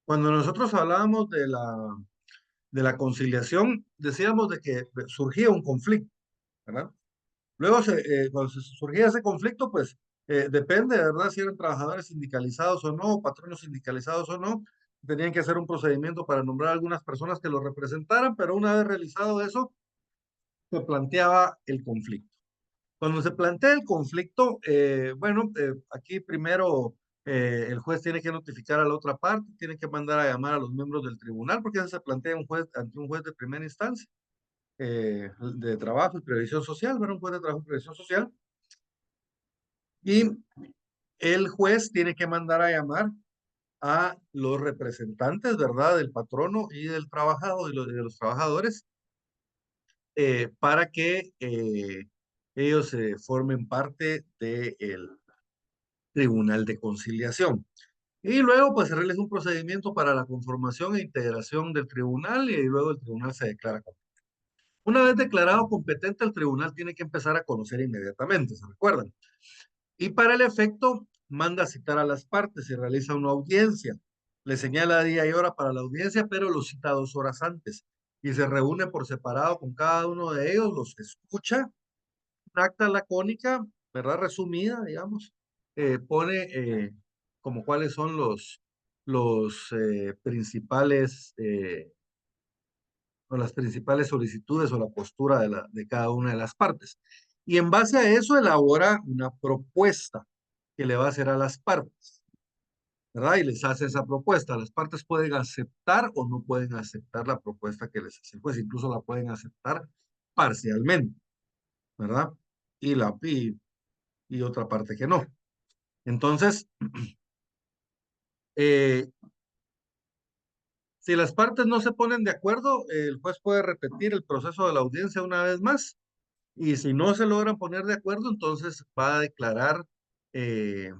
Cuando nosotros hablábamos de la conciliación, decíamos de que surgía un conflicto, ¿verdad? Luego, cuando surgía ese conflicto, pues depende, ¿verdad? Si eran trabajadores sindicalizados o no, patronos sindicalizados o no, tenían que hacer un procedimiento para nombrar algunas personas que lo representaran, pero una vez realizado eso, se planteaba el conflicto. Cuando se plantea el conflicto, bueno, aquí primero el juez tiene que notificar a la otra parte, tiene que mandar a llamar a los miembros del tribunal, porque eso se plantea un juez, ante un juez de primera instancia de trabajo y previsión social, ¿verdad? Un juez de trabajo y previsión social. Y el juez tiene que mandar a llamar a los representantes, ¿verdad? Del patrono y del trabajador y de los trabajadores para que ellos formen parte del Tribunal de Conciliación. Y luego, pues, se realiza un procedimiento para la conformación e integración del tribunal y luego el tribunal se declara competente. Una vez declarado competente, el tribunal tiene que empezar a conocer inmediatamente, ¿se recuerdan? Y para el efecto, manda a citar a las partes y realiza una audiencia. Le señala día y hora para la audiencia, pero los cita 2 horas antes. Y se reúne por separado con cada uno de ellos, los escucha, un acta lacónica, ¿verdad? Resumida, digamos, pone como cuáles son los principales, o las principales solicitudes o la postura de cada una de las partes. Y en base a eso elabora una propuesta que le va a hacer a las partes, ¿verdad? Y les hace esa propuesta. Las partes pueden aceptar o no pueden aceptar la propuesta que les hace, pues incluso la pueden aceptar parcialmente, ¿verdad? Y otra parte que no. Entonces, eh, si las partes no se ponen de acuerdo, el juez puede repetir el proceso de la audiencia una vez más y si no se logran poner de acuerdo, entonces va a declarar eh,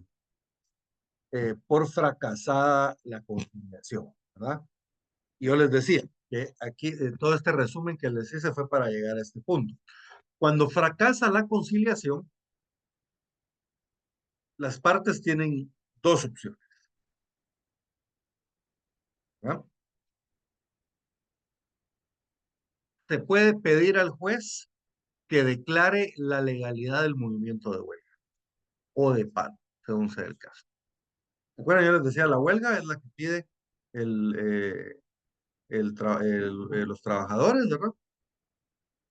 por fracasada la conciliación, ¿verdad? Y yo les decía que aquí todo este resumen que les hice fue para llegar a este punto. Cuando fracasa la conciliación, las partes tienen dos opciones, ¿verdad? Se puede pedir al juez que declare la legalidad del movimiento de huelga o de paro, según sea el caso. Bueno, yo les decía, la huelga es la que pide el, los trabajadores, ¿verdad?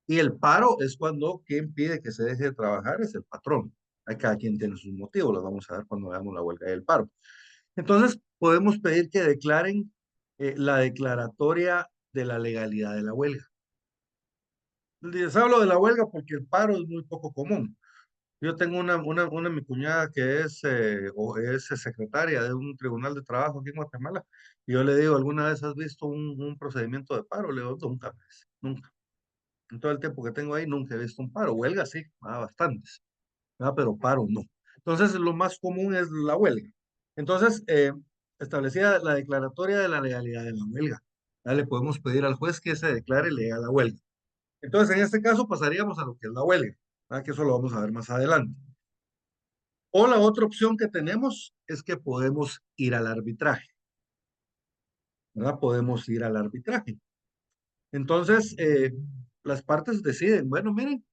Y el paro es cuando quien pide que se deje de trabajar es el patrón. Hay cada quien tiene sus motivos, los vamos a ver cuando veamos la huelga y el paro. Entonces, podemos pedir que declaren la declaratoria de la legalidad de la huelga. Les hablo de la huelga porque el paro es muy poco común. Yo tengo una mi cuñada que es secretaria de un tribunal de trabajo aquí en Guatemala. Y yo le digo, ¿alguna vez has visto un procedimiento de paro? Le digo, nunca, pues, nunca. En todo el tiempo que tengo ahí, nunca he visto un paro. Huelga sí, bastantes, ¿verdad? Pero paro no. Entonces, lo más común es la huelga. Entonces, establecida la declaratoria de la legalidad de la huelga. Ya le podemos pedir al juez que se declare legal la huelga. Entonces, en este caso, pasaríamos a lo que es la huelga, ¿verdad? Que eso lo vamos a ver más adelante. O la otra opción que tenemos es que podemos ir al arbitraje, ¿verdad? Podemos ir al arbitraje. Entonces, las partes deciden, bueno, miren,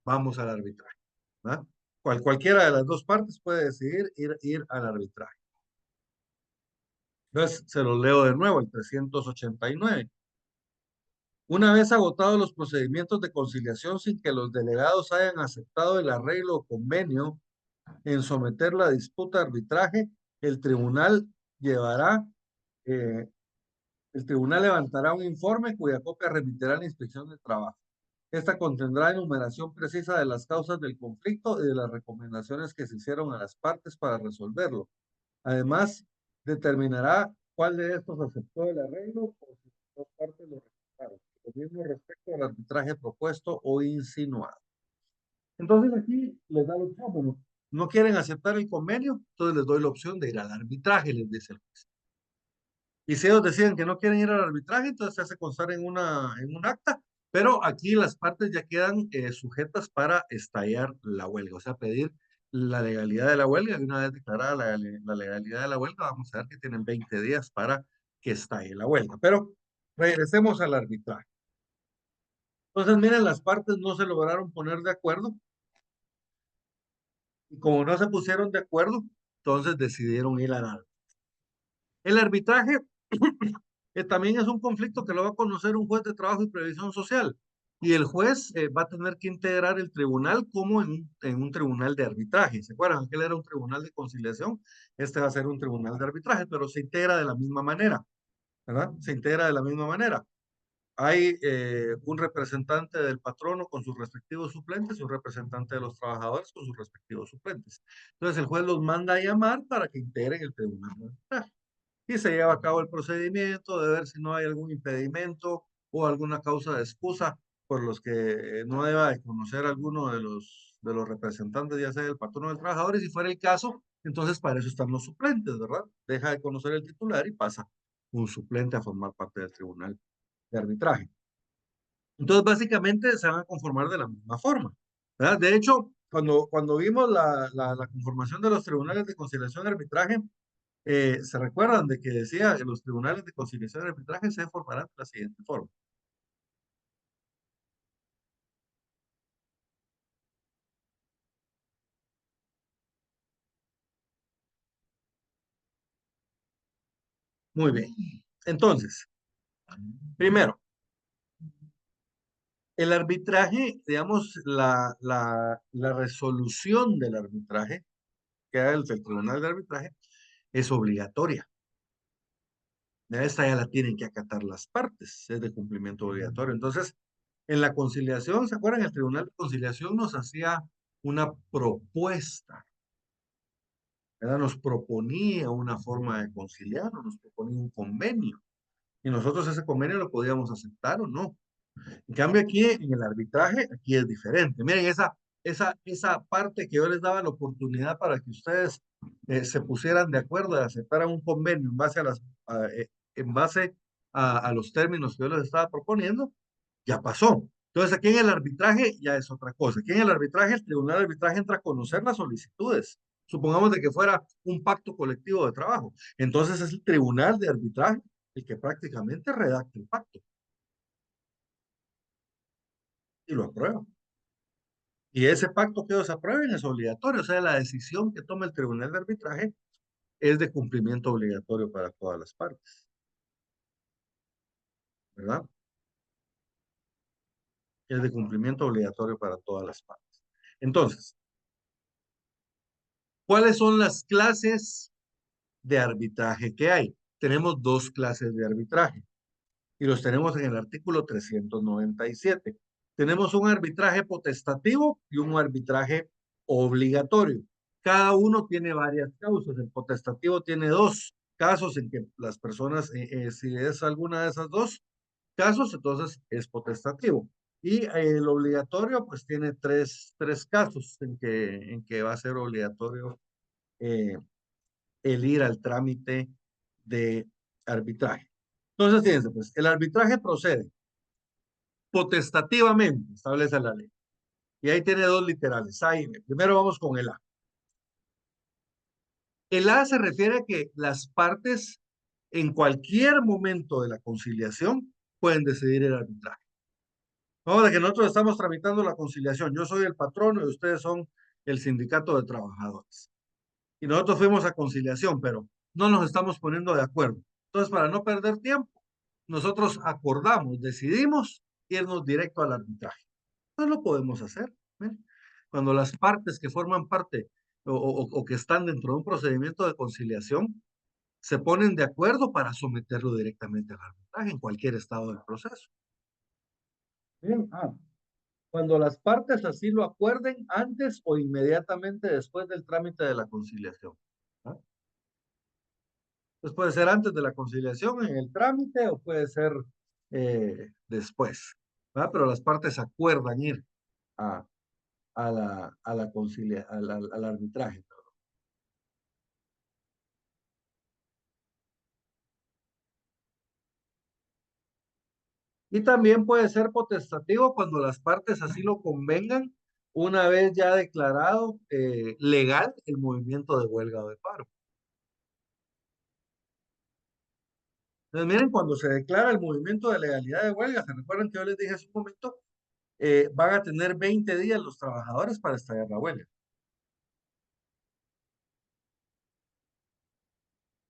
vamos al arbitraje, ¿verdad? Cualquiera de las dos partes puede decidir ir al arbitraje. Entonces, se lo leo de nuevo, el 389. Una vez agotados los procedimientos de conciliación sin que los delegados hayan aceptado el arreglo o convenio en someter la disputa a arbitraje, el tribunal llevará eh, el tribunal levantará un informe cuya copia remitirá a la inspección de trabajo. Esta contendrá enumeración precisa de las causas del conflicto y de las recomendaciones que se hicieron a las partes para resolverlo. Además, determinará cuál de estos aceptó el arreglo o si las dos partes lo rechazaron. Lo mismo respecto al arbitraje propuesto o insinuado. Entonces aquí les da la opción, bueno, no quieren aceptar el convenio, entonces les doy la opción de ir al arbitraje, les dice el juez. Y si ellos deciden que no quieren ir al arbitraje, entonces se hace constar en un acta, pero aquí las partes ya quedan sujetas para estallar la huelga, o sea, pedir la legalidad de la huelga. Y una vez declarada la legalidad de la huelga, vamos a ver que tienen 20 días para que estalle la huelga. Pero regresemos al arbitraje. Entonces, miren, las partes no se lograron poner de acuerdo y como no se pusieron de acuerdo, entonces decidieron ir al arbitraje. El arbitraje también es un conflicto que lo va a conocer un juez de trabajo y previsión social. Y el juez va a tener que integrar el tribunal como en un tribunal de arbitraje. ¿Se acuerdan? Aquel era un tribunal de conciliación, este va a ser un tribunal de arbitraje, pero se integra de la misma manera, ¿verdad? Se integra de la misma manera. Hay un representante del patrono con sus respectivos suplentes y un representante de los trabajadores con sus respectivos suplentes. Entonces el juez los manda a llamar para que integren el tribunal de arbitraje y se lleva a cabo el procedimiento de ver si no hay algún impedimento o alguna causa de excusa por los que no deba de conocer alguno de los representantes, ya sea el patrono del trabajador, y si fuera el caso, entonces para eso están los suplentes, ¿verdad? Deja de conocer el titular y pasa un suplente a formar parte del tribunal de arbitraje. Entonces, básicamente se van a conformar de la misma forma, ¿verdad? De hecho, cuando vimos la conformación de los tribunales de conciliación y arbitraje, se recuerdan de que decía que los tribunales de conciliación y arbitraje se formarán de la siguiente forma. Muy bien. Entonces, primero, el arbitraje, digamos, la resolución del arbitraje, que es el tribunal de arbitraje, es obligatoria. Esta ya la tienen que acatar las partes, es de cumplimiento obligatorio. Entonces, en la conciliación, ¿se acuerdan? El tribunal de conciliación nos hacía una propuesta, ¿verdad? Nos proponía una forma de conciliar, nos proponía un convenio. Y nosotros ese convenio lo podíamos aceptar o no. En cambio, aquí en el arbitraje, aquí es diferente. Miren, esa parte que yo les daba la oportunidad para que ustedes se pusieran de acuerdo y aceptaran un convenio en base a los términos que yo les estaba proponiendo, ya pasó. Entonces, aquí en el arbitraje ya es otra cosa. Aquí en el arbitraje, el tribunal de arbitraje entra a conocer las solicitudes. Supongamos de que fuera un pacto colectivo de trabajo. Entonces, es el tribunal de arbitraje el que prácticamente redacta el pacto y lo aprueba. Y ese pacto que ellos aprueben es obligatorio. O sea, la decisión que toma el tribunal de arbitraje es de cumplimiento obligatorio para todas las partes, ¿verdad? Es de cumplimiento obligatorio para todas las partes. Entonces, ¿cuáles son las clases de arbitraje que hay? Tenemos dos clases de arbitraje y los tenemos en el artículo 397. Tenemos un arbitraje potestativo y un arbitraje obligatorio. Cada uno tiene varias causas. El potestativo tiene dos casos en que las personas, si es alguna de esas dos casos, entonces es potestativo. Y el obligatorio, pues tiene tres casos en que va a ser obligatorio eh, el ir al trámite de arbitraje. Entonces, fíjense, pues el arbitraje procede potestativamente, establece la ley. Y ahí tiene dos literales. Ahí, primero vamos con el A. El A se refiere a que las partes en cualquier momento de la conciliación pueden decidir el arbitraje. Vamos a que nosotros estamos tramitando la conciliación. Yo soy el patrono y ustedes son el sindicato de trabajadores. Y nosotros fuimos a conciliación, pero no nos estamos poniendo de acuerdo. Entonces, para no perder tiempo, nosotros acordamos, decidimos irnos directo al arbitraje. No lo podemos hacer. ¿Eh? Cuando las partes que forman parte o que están dentro de un procedimiento de conciliación se ponen de acuerdo para someterlo directamente al arbitraje en cualquier estado del proceso. Bien, cuando las partes así lo acuerden antes o inmediatamente después del trámite de la conciliación. ¿No? Pues puede ser antes de la conciliación en el trámite o puede ser después. ¿Verdad? Pero las partes acuerdan ir a, al arbitraje. Y también puede ser potestativo cuando las partes así lo convengan, una vez ya declarado legal el movimiento de huelga o de paro. Entonces, miren, cuando se declara el movimiento de legalidad de huelga, ¿se recuerdan que yo les dije hace un momento? Van a tener 20 días los trabajadores para estallar la huelga.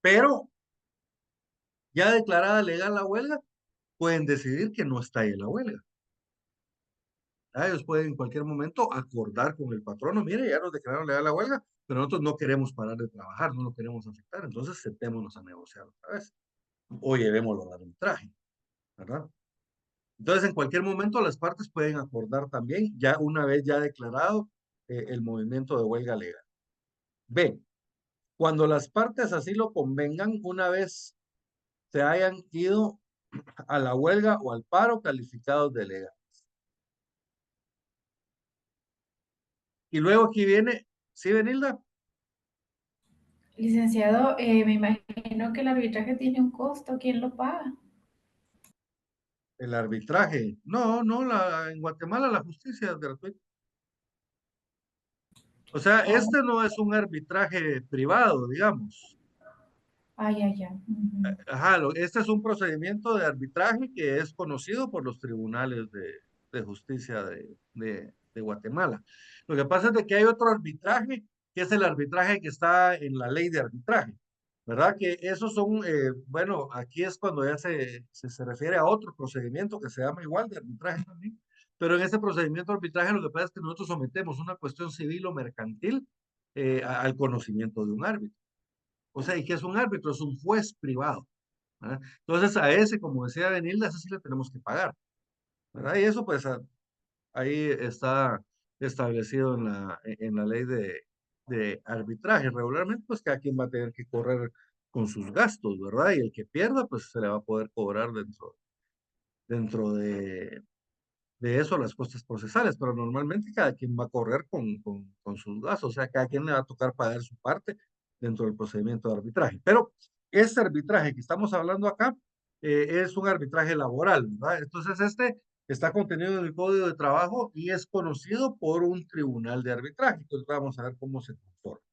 Pero ya declarada legal la huelga, pueden decidir que no estalle la huelga. Ellos pueden en cualquier momento acordar con el patrono, mire, ya nos declararon legal la huelga, pero nosotros no queremos parar de trabajar, no lo queremos afectar, entonces sentémonos a negociar otra vez o llevémoslo al arbitraje, ¿verdad? Entonces, en cualquier momento las partes pueden acordar también, ya una vez ya declarado el movimiento de huelga legal. B, cuando las partes así lo convengan, una vez se hayan ido a la huelga o al paro calificados de legal. Y luego aquí viene, ¿sí, Benilda? Licenciado, me imagino que el arbitraje tiene un costo. ¿Quién lo paga? El arbitraje. No, no, en Guatemala la justicia es gratuita. O sea, Oh, este no es un arbitraje privado, digamos. ay, ay, ay. Ujú. Ajá, este es un procedimiento de arbitraje que es conocido por los tribunales de justicia de Guatemala. Lo que pasa es de que hay otro arbitraje, que es el arbitraje que está en la ley de arbitraje, ¿verdad? Que esos son, bueno, aquí es cuando ya se refiere a otro procedimiento que se llama igual de arbitraje también, pero en ese procedimiento de arbitraje lo que pasa es que nosotros sometemos una cuestión civil o mercantil al conocimiento de un árbitro. O sea, ¿y qué es un árbitro? Es un juez privado. ¿Verdad? Entonces a ese, como decía Benilda, a ese sí le tenemos que pagar, ¿verdad? Y eso pues ahí está establecido en la ley de arbitraje. Regularmente pues cada quien va a tener que correr con sus gastos, ¿verdad? Y el que pierda pues se le va a poder cobrar dentro de eso las costas procesales, pero normalmente cada quien va a correr con sus gastos, o sea, cada quien le va a tocar pagar su parte dentro del procedimiento de arbitraje. Pero este arbitraje que estamos hablando acá es un arbitraje laboral, ¿verdad? Entonces este está contenido en el Código de Trabajo y es conocido por un tribunal de arbitraje. Entonces vamos a ver cómo se conforma.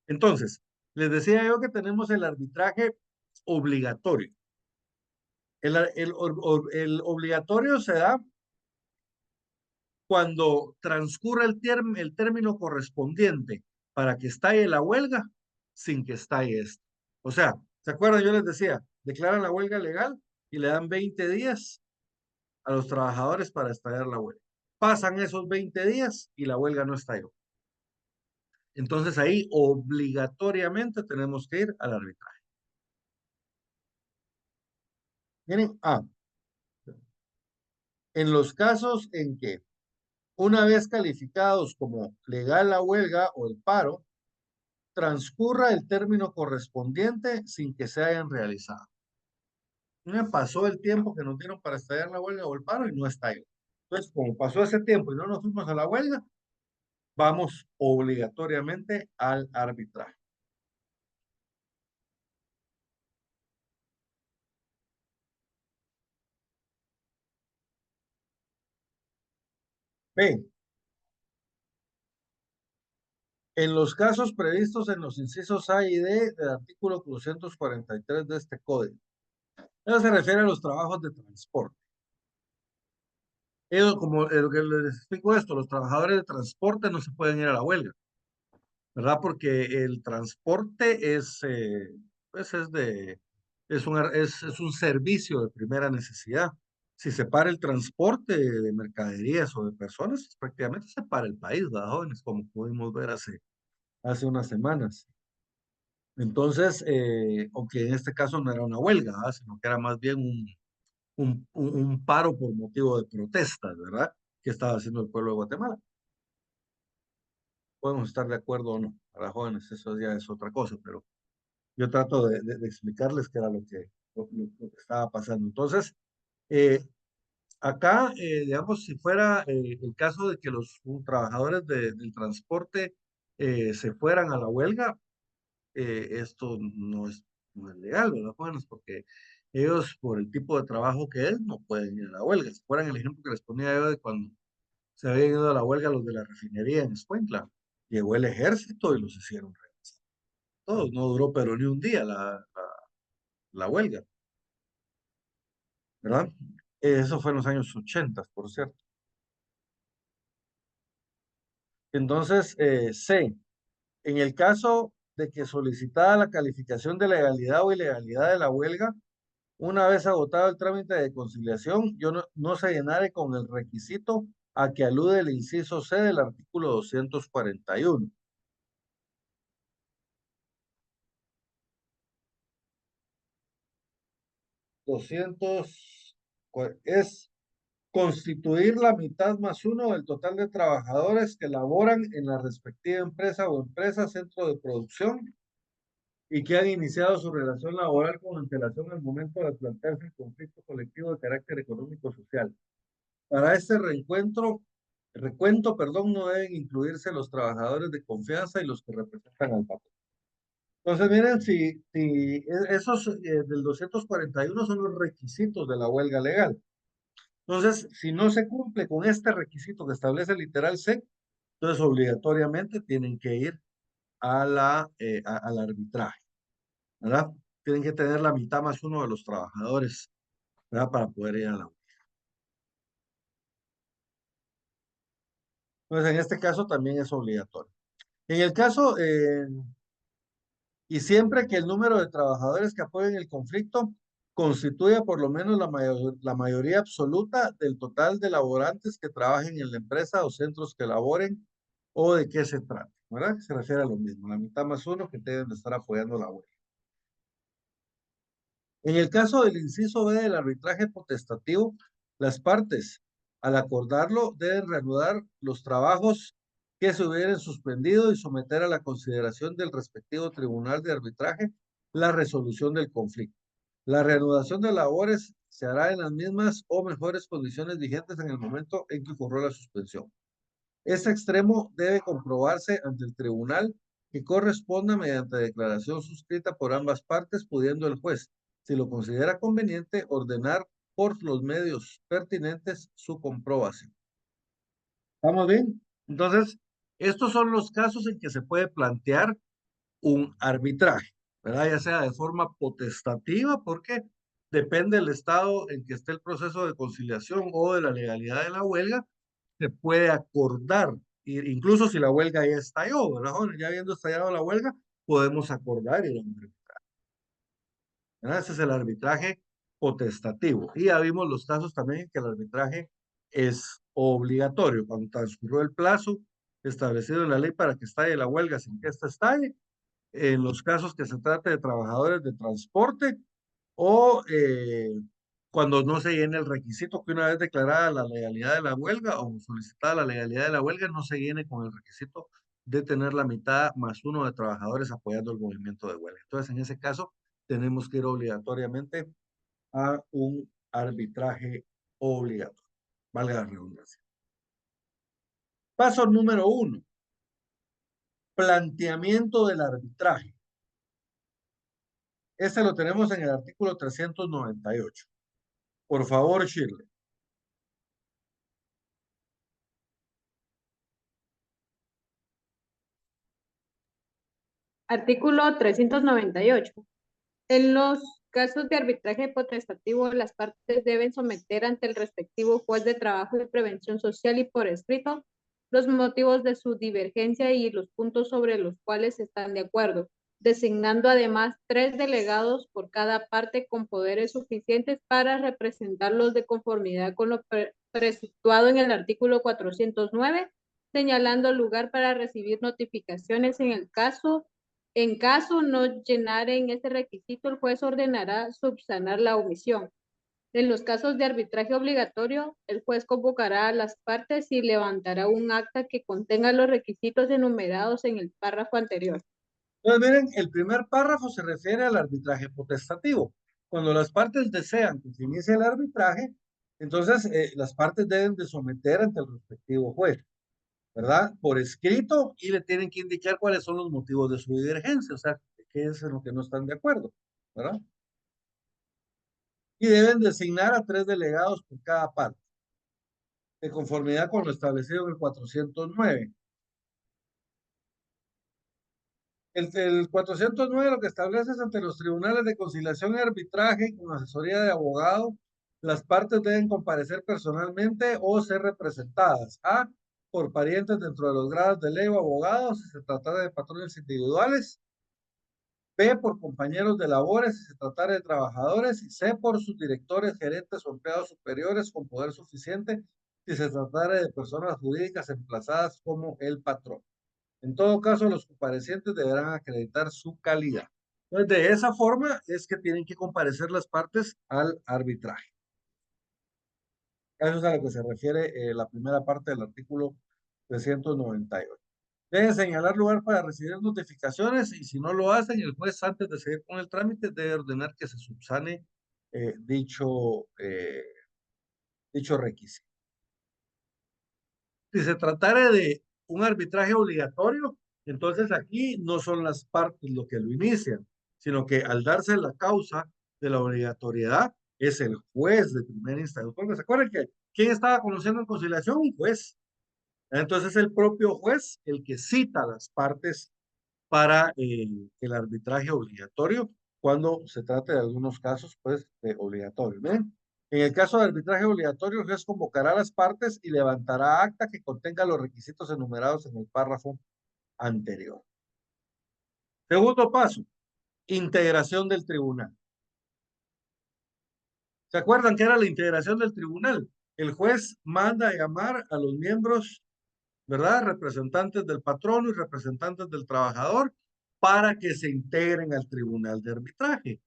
Entonces, les decía yo que tenemos el arbitraje obligatorio. El obligatorio se da cuando transcurra el término correspondiente para que estalle la huelga sin que estalle esto. O sea, ¿se acuerdan? Yo les decía, declaran la huelga legal y le dan 20 días a los trabajadores para estallar la huelga. Pasan esos 20 días y la huelga no estalló. Entonces ahí obligatoriamente tenemos que ir al arbitraje. Miren, en los casos en que una vez calificados como legal la huelga o el paro, transcurra el término correspondiente sin que se hayan realizado. Me pasó el tiempo que nos dieron para estallar la huelga o el paro y no estalló. Entonces, como pasó ese tiempo y no nos fuimos a la huelga, vamos obligatoriamente al arbitraje. B. En los casos previstos en los incisos A y D del artículo 243 de este código. Eso se refiere a los trabajos de transporte. Ellos, como lo que les explico esto, los trabajadores de transporte no se pueden ir a la huelga. ¿Verdad? Porque el transporte pues es un servicio de primera necesidad. Si se para el transporte de mercaderías o de personas, pues, prácticamente se para el país, ¿verdad, jóvenes? Como pudimos ver hace unas semanas. Entonces, aunque en este caso no era una huelga, ¿verdad? Sino que era más bien un paro por motivo de protestas, ¿verdad? Que estaba haciendo el pueblo de Guatemala. Podemos estar de acuerdo o no, para jóvenes, eso ya es otra cosa, pero yo trato de explicarles qué era lo que estaba pasando. Entonces, eh, acá, digamos, si fuera el caso de que los trabajadores del transporte se fueran a la huelga, esto no es legal, ¿verdad, jóvenes? Porque ellos, por el tipo de trabajo que es, no pueden ir a la huelga. Si fueran el ejemplo que les ponía yo de cuando se habían ido a la huelga los de la refinería en Escuintla, llegó el ejército y los hicieron regresar. Todos, no duró pero ni un día la huelga. ¿verdad? Eso fue en los años 80, por cierto. Entonces, C, en el caso de que solicitada la calificación de legalidad o ilegalidad de la huelga, una vez agotado el trámite de conciliación, yo no se llenare con el requisito a que alude el inciso C del artículo 241. 200 es constituir la mitad más uno del total de trabajadores que laboran en la respectiva empresa o empresa, centro de producción y que han iniciado su relación laboral con antelación al momento de plantearse el conflicto colectivo de carácter económico-social. Para este recuento, perdón, no deben incluirse los trabajadores de confianza y los que representan al patrón. Entonces, miren, si esos del 241 son los requisitos de la huelga legal. Entonces, si no se cumple con este requisito que establece el literal C, entonces obligatoriamente tienen que ir al arbitraje, ¿verdad? Tienen que tener la mitad más uno de los trabajadores, ¿verdad? Para poder ir a la. Entonces, en este caso también es obligatorio. En el caso, y siempre que el número de trabajadores que apoyen el conflicto constituya por lo menos la mayoría absoluta del total de laborantes que trabajen en la empresa o centros que laboren, o de qué se trata, ¿verdad? Se refiere a lo mismo, la mitad más uno que deben de estar apoyando la huelga. En el caso del inciso B del arbitraje potestativo, las partes, al acordarlo, deben reanudar los trabajos que se hubieran suspendido y someter a la consideración del respectivo tribunal de arbitraje la resolución del conflicto. La reanudación de labores se hará en las mismas o mejores condiciones vigentes en el momento en que ocurrió la suspensión. Este extremo debe comprobarse ante el tribunal que corresponda mediante declaración suscrita por ambas partes, pudiendo el juez, si lo considera conveniente, ordenar por los medios pertinentes su comprobación. ¿Estamos bien? Entonces, estos son los casos en que se puede plantear un arbitraje, ¿verdad? Ya sea de forma potestativa, porque depende del estado en que esté el proceso de conciliación o de la legalidad de la huelga, se puede acordar, incluso si la huelga ya estalló, ¿verdad? Ya habiendo estallado la huelga, podemos acordar y ¿verdad? Ese es el arbitraje potestativo. Y ya vimos los casos también en que el arbitraje es obligatorio. Cuando transcurrió el plazo establecido en la ley para que estalle la huelga sin que ésta estalle, en los casos que se trate de trabajadores de transporte o cuando no se llene el requisito que una vez declarada la legalidad de la huelga o solicitada la legalidad de la huelga, no se llene con el requisito de tener la mitad más uno de trabajadores apoyando el movimiento de huelga. Entonces, en ese caso, tenemos que ir obligatoriamente a un arbitraje obligatorio, valga la redundancia. Paso número 1, planteamiento del arbitraje. Este lo tenemos en el artículo 398. Por favor, Shirley. Artículo 398. En los casos de arbitraje potestativo, las partes deben someter ante el respectivo juez de trabajo y prevención social y por escrito los motivos de su divergencia y los puntos sobre los cuales están de acuerdo, designando además 3 delegados por cada parte con poderes suficientes para representarlos de conformidad con lo prescriptuado en el artículo 409, señalando lugar para recibir notificaciones en caso no llenaren este requisito, el juez ordenará subsanar la omisión. En los casos de arbitraje obligatorio, el juez convocará a las partes y levantará un acta que contenga los requisitos enumerados en el párrafo anterior. Entonces, miren, el primer párrafo se refiere al arbitraje potestativo. Cuando las partes desean que se inicie el arbitraje, entonces las partes deben de someter ante el respectivo juez, ¿verdad? Por escrito y le tienen que indicar cuáles son los motivos de su divergencia, o sea, qué es en lo que no están de acuerdo, ¿verdad? Y deben designar a 3 delegados por cada parte, de conformidad con lo establecido en el 409. El 409 lo que establece es ante los tribunales de conciliación y arbitraje con asesoría de abogado las partes deben comparecer personalmente o ser representadas. A, por parientes dentro de los grados de ley o abogados, si se tratara de patrones individuales. B, por compañeros de labores, si se tratara de trabajadores. Y C, por sus directores, gerentes o empleados superiores con poder suficiente, si se tratara de personas jurídicas emplazadas como el patrón. En todo caso, los comparecientes deberán acreditar su calidad. Entonces, de esa forma es que tienen que comparecer las partes al arbitraje. Eso es a lo que se refiere la primera parte del artículo 398. Deben señalar lugar para recibir notificaciones y si no lo hacen, el juez antes de seguir con el trámite debe ordenar que se subsane dicho requisito. Si se tratara de un arbitraje obligatorio, entonces aquí no son las partes lo que lo inician, sino que al darse la causa de la obligatoriedad es el juez de primera instancia. Porque se acuerdan que ¿quién estaba conociendo en conciliación? Un juez. Entonces el propio juez el que cita a las partes para el arbitraje obligatorio cuando se trate de algunos casos pues obligatorios. ¿Ven? En el caso de arbitraje obligatorio, el juez convocará a las partes y levantará acta que contenga los requisitos enumerados en el párrafo anterior. Segundo paso, integración del tribunal. ¿Se acuerdan qué era la integración del tribunal? El juez manda a llamar a los miembros, ¿verdad? Representantes del patrono y representantes del trabajador para que se integren al tribunal de arbitraje,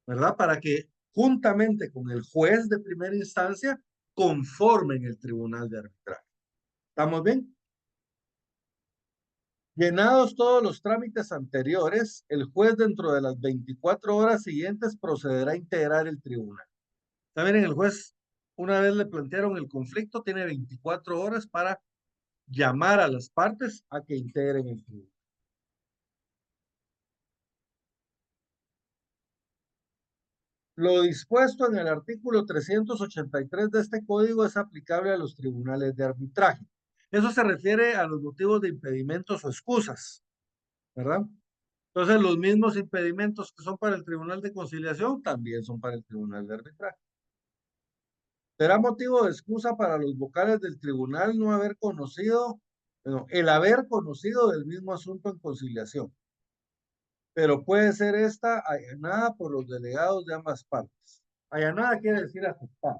¿verdad? Para que juntamente con el juez de primera instancia conformen el tribunal de arbitraje. ¿Estamos bien? Llenados todos los trámites anteriores, el juez dentro de las 24 horas siguientes procederá a integrar el tribunal. También el juez, una vez le plantearon el conflicto, tiene 24 horas para llamar a las partes a que integren el tribunal. Lo dispuesto en el artículo 383 de este código es aplicable a los tribunales de arbitraje. Eso se refiere a los motivos de impedimentos o excusas, ¿verdad? Entonces, los mismos impedimentos que son para el Tribunal de Conciliación también son para el Tribunal de Arbitraje. Será motivo de excusa para los vocales del tribunal no haber conocido, bueno, el haber conocido del mismo asunto en conciliación. Pero puede ser esta allanada por los delegados de ambas partes. Allanada quiere decir aceptar.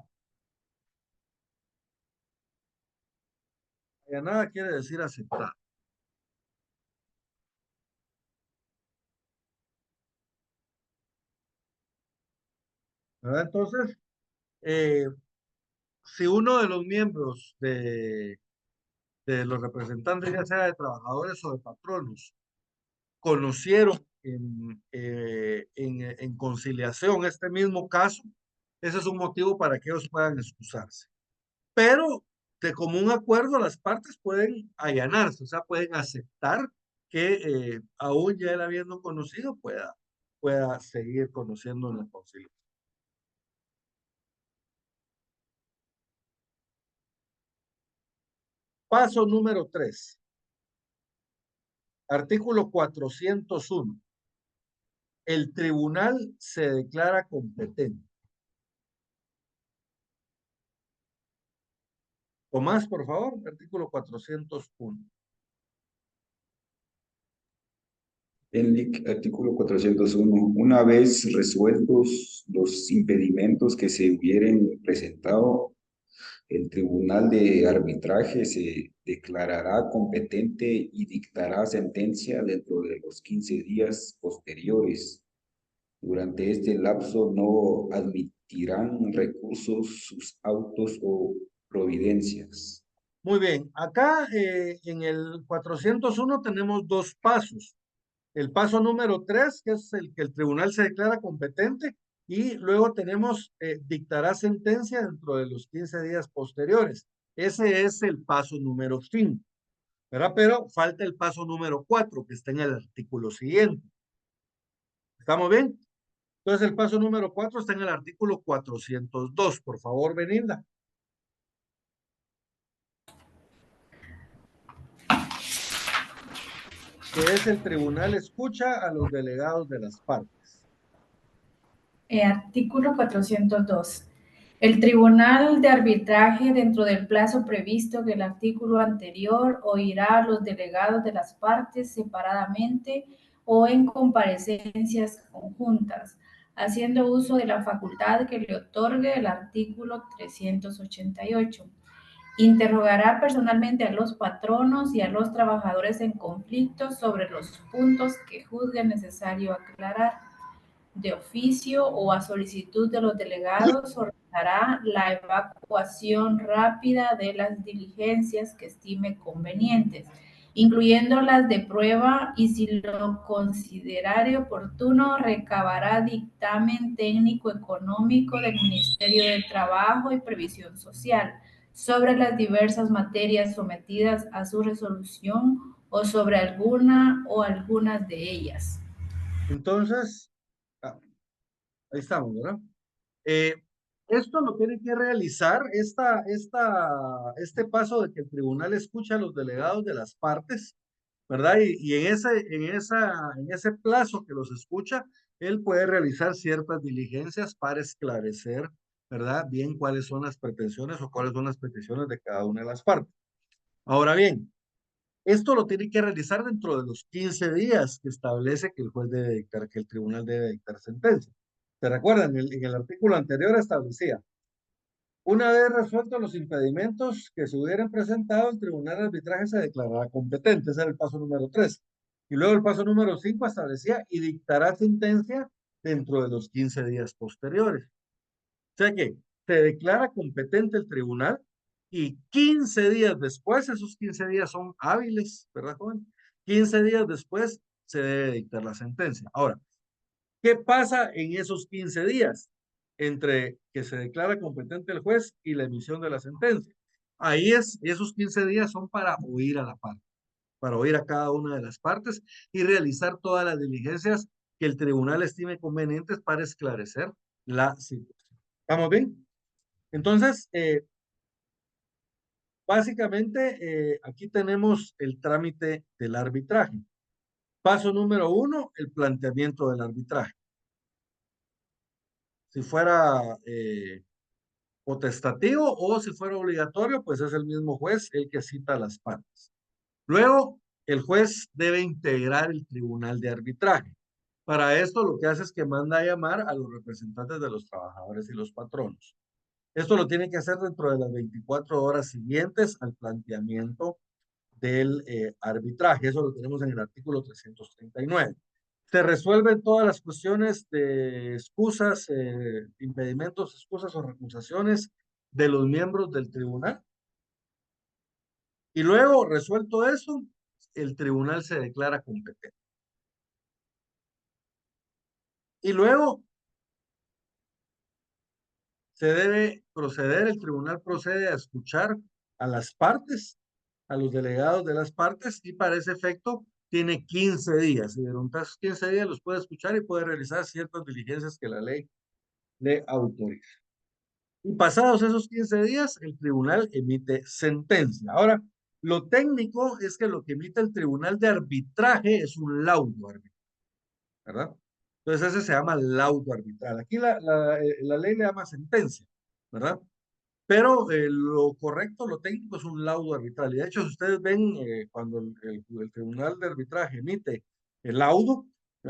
Allanada quiere decir aceptar. ¿Verdad? Entonces, si uno de los miembros de los representantes, ya sea de trabajadores o de patronos, conocieron en conciliación este mismo caso, ese es un motivo para que ellos puedan excusarse. Pero de común acuerdo las partes pueden allanarse, o sea, pueden aceptar que aún ya él habiendo conocido pueda seguir conociendo en la conciliación. Paso número 3. Artículo 401. El tribunal se declara competente. Tomás, por favor, artículo 401. El artículo 401. Una vez resueltos los impedimentos que se hubieran presentado, el tribunal de arbitraje se declarará competente y dictará sentencia dentro de los 15 días posteriores. Durante este lapso no admitirán recursos sus autos o providencias. Muy bien, acá en el 401 tenemos dos pasos. El paso número 3, que es el que el tribunal se declara competente, y luego tenemos dictará sentencia dentro de los 15 días posteriores. Ese es el paso número 5, ¿verdad? Pero falta el paso número 4, que está en el artículo siguiente. ¿Estamos bien? Entonces el paso número 4 está en el artículo 402. Por favor, Belinda. Que es el tribunal escucha a los delegados de las partes. Artículo 402. El tribunal de arbitraje, dentro del plazo previsto en el artículo anterior, oirá a los delegados de las partes separadamente o en comparecencias conjuntas, haciendo uso de la facultad que le otorgue el artículo 388. Interrogará personalmente a los patronos y a los trabajadores en conflicto sobre los puntos que juzgue necesario aclarar. De oficio o a solicitud de los delegados, ordenará la evacuación rápida de las diligencias que estime convenientes, incluyendo las de prueba, y si lo considerare oportuno, recabará dictamen técnico económico del Ministerio de Trabajo y Previsión Social sobre las diversas materias sometidas a su resolución o sobre alguna o algunas de ellas. Entonces, ah, ahí estamos, ¿verdad? Eh, Esto lo tiene que realizar, este paso de que el tribunal escucha a los delegados de las partes, ¿verdad? Y en ese plazo que los escucha, él puede realizar ciertas diligencias para esclarecer, ¿verdad? Bien cuáles son las pretensiones o cuáles son las peticiones de cada una de las partes. Ahora bien, esto lo tiene que realizar dentro de los 15 días que establece que el juez debe dictar, que el tribunal debe dictar sentencia. ¿Se recuerdan? En el artículo anterior establecía, una vez resueltos los impedimentos que se hubieran presentado, el tribunal de arbitraje se declarará competente. Ese era el paso número 3. Y luego el paso número 5 establecía y dictará sentencia dentro de los 15 días posteriores. O sea que se declara competente el tribunal y 15 días después, esos 15 días son hábiles, ¿verdad, joven? 15 días después se debe dictar la sentencia. Ahora, ¿qué pasa en esos 15 días entre que se declara competente el juez y la emisión de la sentencia? Esos 15 días son para oír a la parte, para oír a cada una de las partes y realizar todas las diligencias que el tribunal estime convenientes para esclarecer la situación. ¿Estamos bien? Entonces, básicamente, aquí tenemos el trámite del arbitraje. Paso número 1, el planteamiento del arbitraje. Si fuera potestativo o si fuera obligatorio, pues es el mismo juez el que cita a las partes. Luego, el juez debe integrar el tribunal de arbitraje. Para esto, lo que hace es que manda a llamar a los representantes de los trabajadores y los patronos. Esto lo tiene que hacer dentro de las 24 horas siguientes al planteamiento del arbitraje. Eso lo tenemos en el artículo 339. Se resuelven todas las cuestiones de excusas, impedimentos, excusas o recusaciones de los miembros del tribunal. Y luego, resuelto eso, el tribunal se declara competente. Y luego se debe proceder, el tribunal procede a escuchar a las partes, a los delegados de las partes, y para ese efecto tiene 15 días. Y durante esos 15 días los puede escuchar y puede realizar ciertas diligencias que la ley le autoriza. Y pasados esos 15 días, el tribunal emite sentencia. Ahora, lo técnico es que lo que emite el tribunal de arbitraje es un laudo arbitral, ¿verdad? Entonces ese se llama laudo arbitral. Aquí la ley le llama sentencia, ¿verdad? Pero lo correcto, lo técnico es un laudo arbitral. Y de hecho, si ustedes ven cuando el tribunal de arbitraje emite el laudo,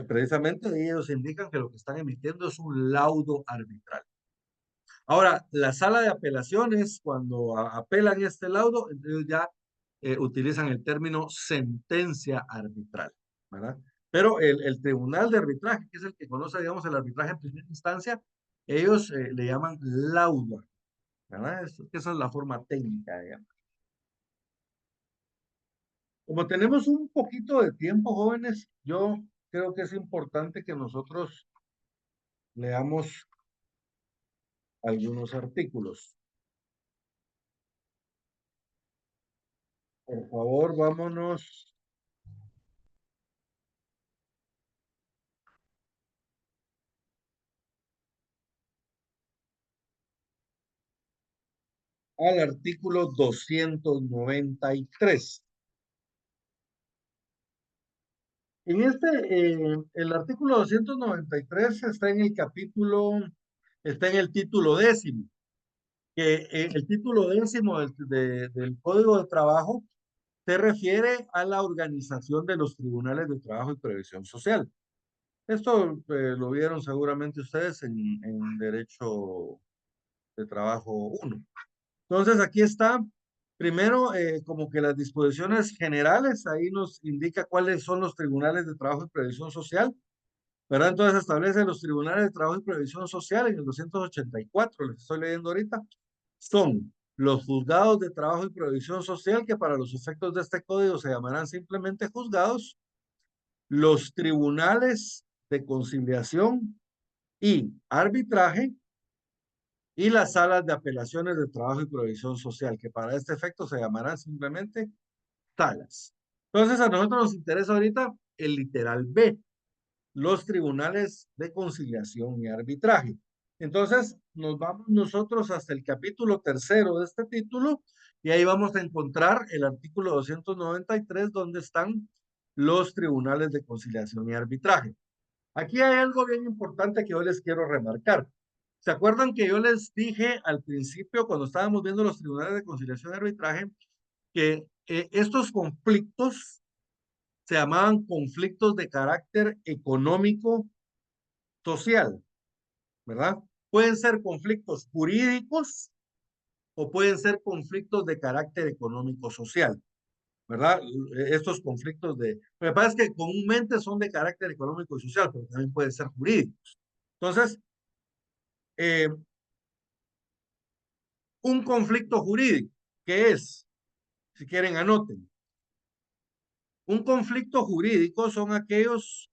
precisamente ellos indican que lo que están emitiendo es un laudo arbitral. Ahora, la sala de apelaciones, cuando apelan este laudo, entonces ya utilizan el término sentencia arbitral, ¿verdad? Pero el tribunal de arbitraje, que es el que conoce, digamos, el arbitraje en primera instancia, ellos le llaman laudo, ¿verdad? Esa es la forma técnica, digamos. Como tenemos un poquito de tiempo, jóvenes, yo creo que es importante que nosotros leamos algunos artículos. Por favor, vámonos al artículo 293. El artículo 293 está en el capítulo, está en el título 10. que el título 10º del Código de Trabajo se refiere a la organización de los tribunales de trabajo y previsión social. Esto lo vieron seguramente ustedes en Derecho de Trabajo 1. Entonces, aquí está, primero, como que las disposiciones generales, ahí nos indica cuáles son los tribunales de trabajo y previsión social, ¿verdad? Entonces, establece los tribunales de trabajo y previsión social en el 284, les estoy leyendo ahorita, son los juzgados de trabajo y previsión social, que para los efectos de este código se llamarán simplemente juzgados, los tribunales de conciliación y arbitraje, y las salas de apelaciones de trabajo y provisión social, que para este efecto se llamarán simplemente salas. Entonces, a nosotros nos interesa ahorita el literal B, los tribunales de conciliación y arbitraje. Entonces, nos vamos nosotros hasta el capítulo 3º de este título, y ahí vamos a encontrar el artículo 293, donde están los tribunales de conciliación y arbitraje. Aquí hay algo bien importante que yo les quiero remarcar. ¿Se acuerdan que yo les dije al principio, cuando estábamos viendo los tribunales de conciliación y arbitraje, que estos conflictos se llamaban conflictos de carácter económico social, ¿verdad? Pueden ser conflictos jurídicos o pueden ser conflictos de carácter económico social, ¿verdad? Estos conflictos me parece que comúnmente son de carácter económico y social, pero también pueden ser jurídicos. Entonces, un conflicto jurídico, ¿qué es? Si quieren, anoten. Un conflicto jurídico son aquellos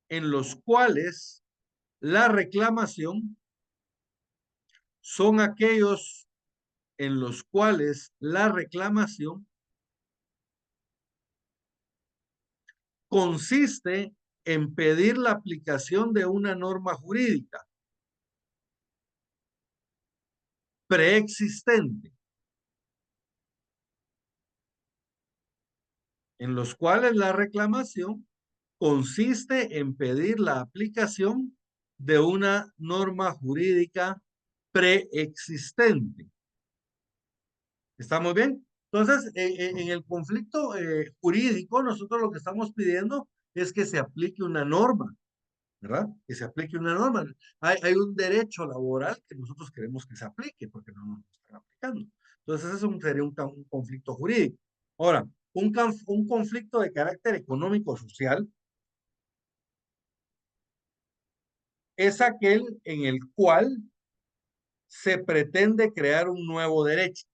en los cuales la reclamación, son aquellos en los cuales la reclamación consiste en pedir la aplicación de una norma jurídica preexistente, en los cuales la reclamación consiste en pedir la aplicación de una norma jurídica preexistente. ¿Estamos bien? Entonces, en el conflicto jurídico, nosotros lo que estamos pidiendo es que se aplique una norma, ¿verdad? Que se aplique una norma. Hay un derecho laboral que nosotros queremos que se aplique porque no nos están aplicando. Entonces, eso sería un conflicto jurídico. Ahora, un conflicto de carácter económico-social es aquel en el cual se pretende crear un nuevo derecho.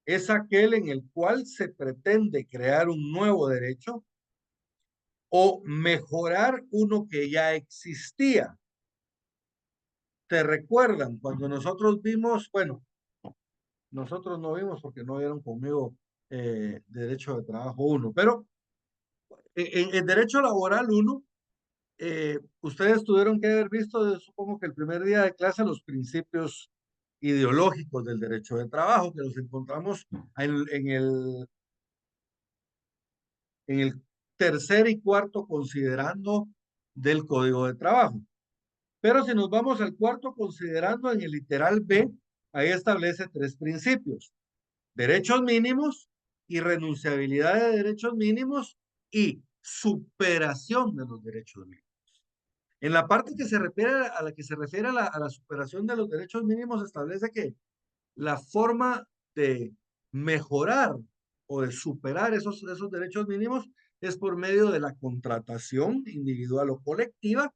Es aquel en el cual se pretende crear un nuevo derecho o mejorar uno que ya existía. ¿Te recuerdan cuando nosotros vimos, bueno, nosotros no vimos porque no vieron conmigo derecho de trabajo 1, pero en el derecho laboral 1, ustedes tuvieron que haber visto, supongo que el primer día de clase, los principios ideológicos del derecho de trabajo, que los encontramos en el tercer y cuarto considerando del Código de Trabajo. Pero si nos vamos al cuarto considerando en el literal B, ahí establece 3 principios: derechos mínimos, irrenunciabilidad de derechos mínimos y superación de los derechos mínimos. En la parte que se refiere a la que se refiere a la superación de los derechos mínimos, establece que la forma de mejorar o de superar esos derechos mínimos es por medio de la contratación individual o colectiva,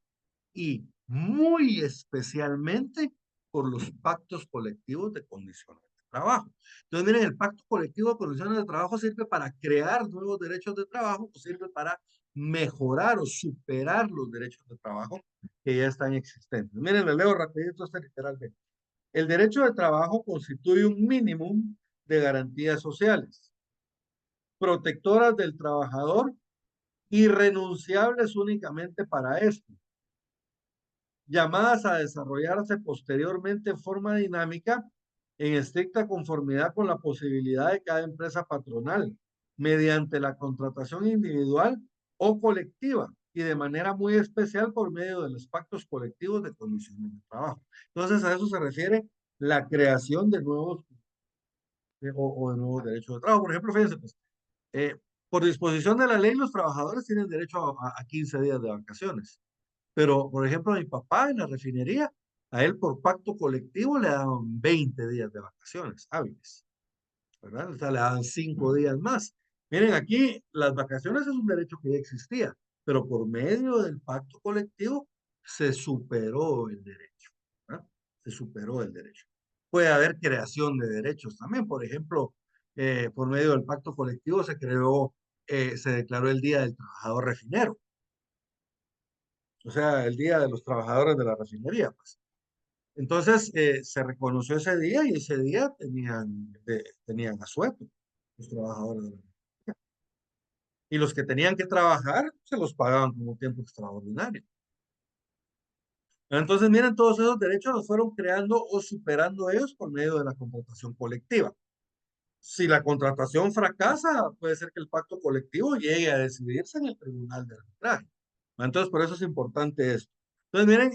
y muy especialmente por los pactos colectivos de condiciones de trabajo. Entonces, miren, el pacto colectivo de condiciones de trabajo sirve para crear nuevos derechos de trabajo, o sirve para mejorar o superar los derechos de trabajo que ya están existentes. Miren, le leo rapidito este literalmente. El derecho de trabajo constituye un mínimo de garantías sociales, protectoras del trabajador, irrenunciables únicamente para esto, llamadas a desarrollarse posteriormente en forma dinámica en estricta conformidad con la posibilidad de cada empresa patronal, mediante la contratación individual o colectiva, y de manera muy especial por medio de los pactos colectivos de condiciones de trabajo. Entonces, a eso se refiere la creación de nuevos o de nuevos derechos de trabajo. Por ejemplo, fíjense, pues, por disposición de la ley, los trabajadores tienen derecho a 15 días de vacaciones. Pero, por ejemplo, mi papá en la refinería, a él por pacto colectivo le daban 20 días de vacaciones hábiles, ¿verdad? O sea, le daban 5 días más. Miren, aquí las vacaciones es un derecho que ya existía, pero por medio del pacto colectivo se superó el derecho, ¿verdad? Se superó el derecho. Puede haber creación de derechos también, por ejemplo, por medio del pacto colectivo se creó, se declaró el Día del Trabajador Refinero, o sea, el Día de los Trabajadores de la Refinería, pues. Entonces, se reconoció ese día y ese día tenían asueto los trabajadores de la refinería. Y los que tenían que trabajar se los pagaban como tiempo extraordinario. Entonces, miren, todos esos derechos los fueron creando o superando ellos por medio de la contratación colectiva. Si la contratación fracasa, puede ser que el pacto colectivo llegue a decidirse en el tribunal de arbitraje. Entonces, por eso es importante esto. Entonces, miren,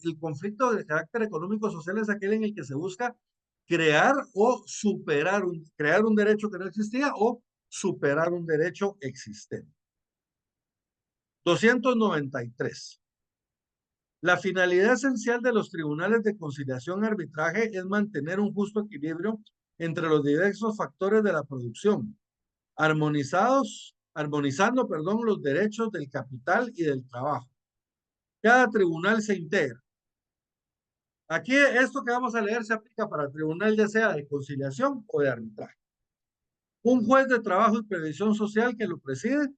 el conflicto de carácter económico-social es aquel en el que se busca crear o superar, crear un derecho que no existía o superar un derecho existente. 293. La finalidad esencial de los tribunales de conciliación y arbitraje es mantener un justo equilibrio entre los diversos factores de la producción, armonizando, perdón, los derechos del capital y del trabajo. Cada tribunal se integra. Aquí esto que vamos a leer se aplica para el tribunal ya sea de conciliación o de arbitraje. Un juez de trabajo y previsión social que lo preside,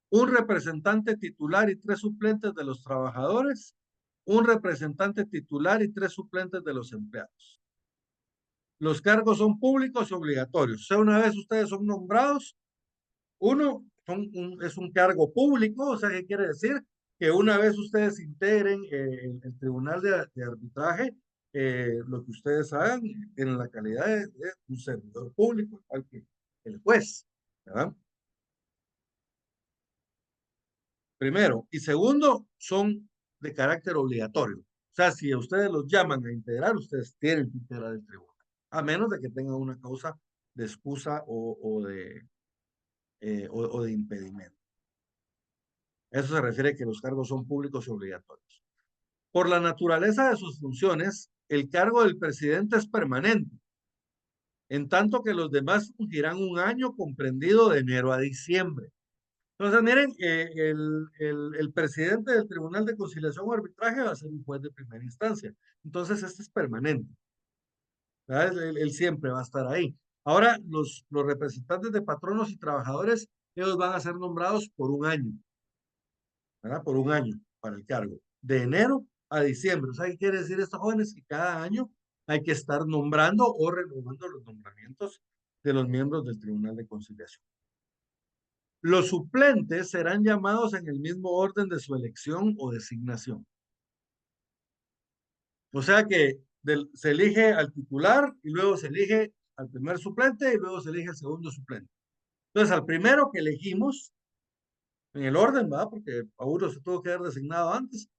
un representante titular y 3 suplentes de los trabajadores, un representante titular y 3 suplentes de los empleados. Los cargos son públicos y obligatorios. O sea, una vez ustedes son nombrados, uno es un cargo público, o sea, ¿qué quiere decir? Que una vez ustedes integren el tribunal de arbitraje, lo que ustedes hagan en la calidad de un servidor público, igual que el juez, ¿verdad? Primero. Y segundo, son de carácter obligatorio. O sea, si a ustedes los llaman a integrar, ustedes tienen que integrar el tribunal, a menos de que tengan una causa de excusa o de impedimento. Eso se refiere a que los cargos son públicos y obligatorios. Por la naturaleza de sus funciones, el cargo del presidente es permanente, en tanto que los demás fungirán un año comprendido de enero a diciembre. Entonces, miren, el presidente del Tribunal de Conciliación o Arbitraje va a ser un juez de primera instancia. Entonces, este es permanente. Él siempre va a estar ahí. Ahora, los representantes de patronos y trabajadores, ellos van a ser nombrados por un año, ¿verdad? Por un año para el cargo, de enero a diciembre. O sea, ¿qué quiere decir esto, jóvenes? Que cada año hay que estar nombrando o renovando los nombramientos de los miembros del Tribunal de Conciliación. Los suplentes serán llamados en el mismo orden de su elección o designación. O sea que se elige al titular y luego se elige al primer suplente y luego se elige al segundo suplente. Entonces, al primero que elegimos, en el orden, ¿verdad? Porque a uno se tuvo que haber designado antes,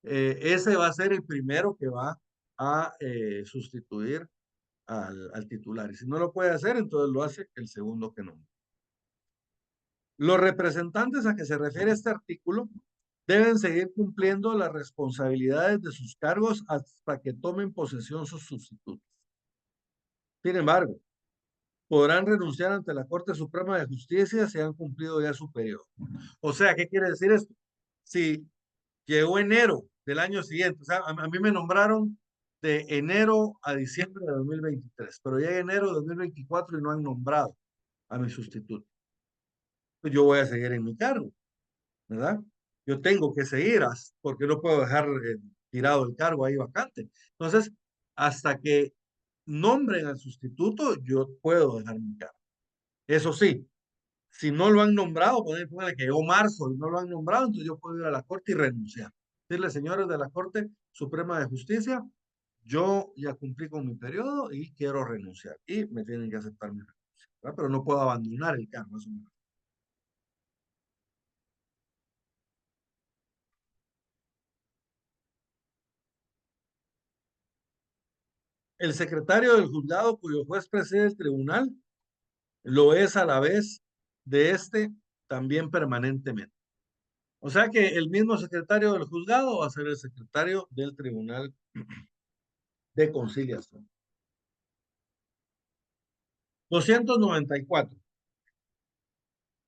ese va a ser el primero que va a sustituir al titular. Y si no lo puede hacer, entonces lo hace el segundo que no. Los representantes a que se refiere este artículo deben seguir cumpliendo las responsabilidades de sus cargos hasta que tomen posesión sus sustitutos. Sin embargo, podrán renunciar ante la Corte Suprema de Justicia si han cumplido ya su periodo. O sea, ¿qué quiere decir esto? Si llegó enero del año siguiente, o sea, a mí me nombraron de enero a diciembre de 2023, pero llega enero de 2024 y no han nombrado a mi sustituto. Pues yo voy a seguir en mi cargo, ¿verdad? Yo tengo que seguir porque no puedo dejar tirado el cargo ahí vacante. Entonces, hasta que nombren al sustituto, yo puedo dejar mi cargo. Eso sí, si no lo han nombrado, póngale que llegó marzo y no lo han nombrado, entonces yo puedo ir a la Corte y renunciar. Decirle, señores de la Corte Suprema de Justicia, yo ya cumplí con mi periodo y quiero renunciar. Y me tienen que aceptar mi renuncia, ¿verdad? Pero no puedo abandonar el cargo. Eso El secretario del juzgado cuyo juez preside el tribunal lo es a la vez de este también permanentemente. O sea que el mismo secretario del juzgado va a ser el secretario del tribunal de conciliación. 294.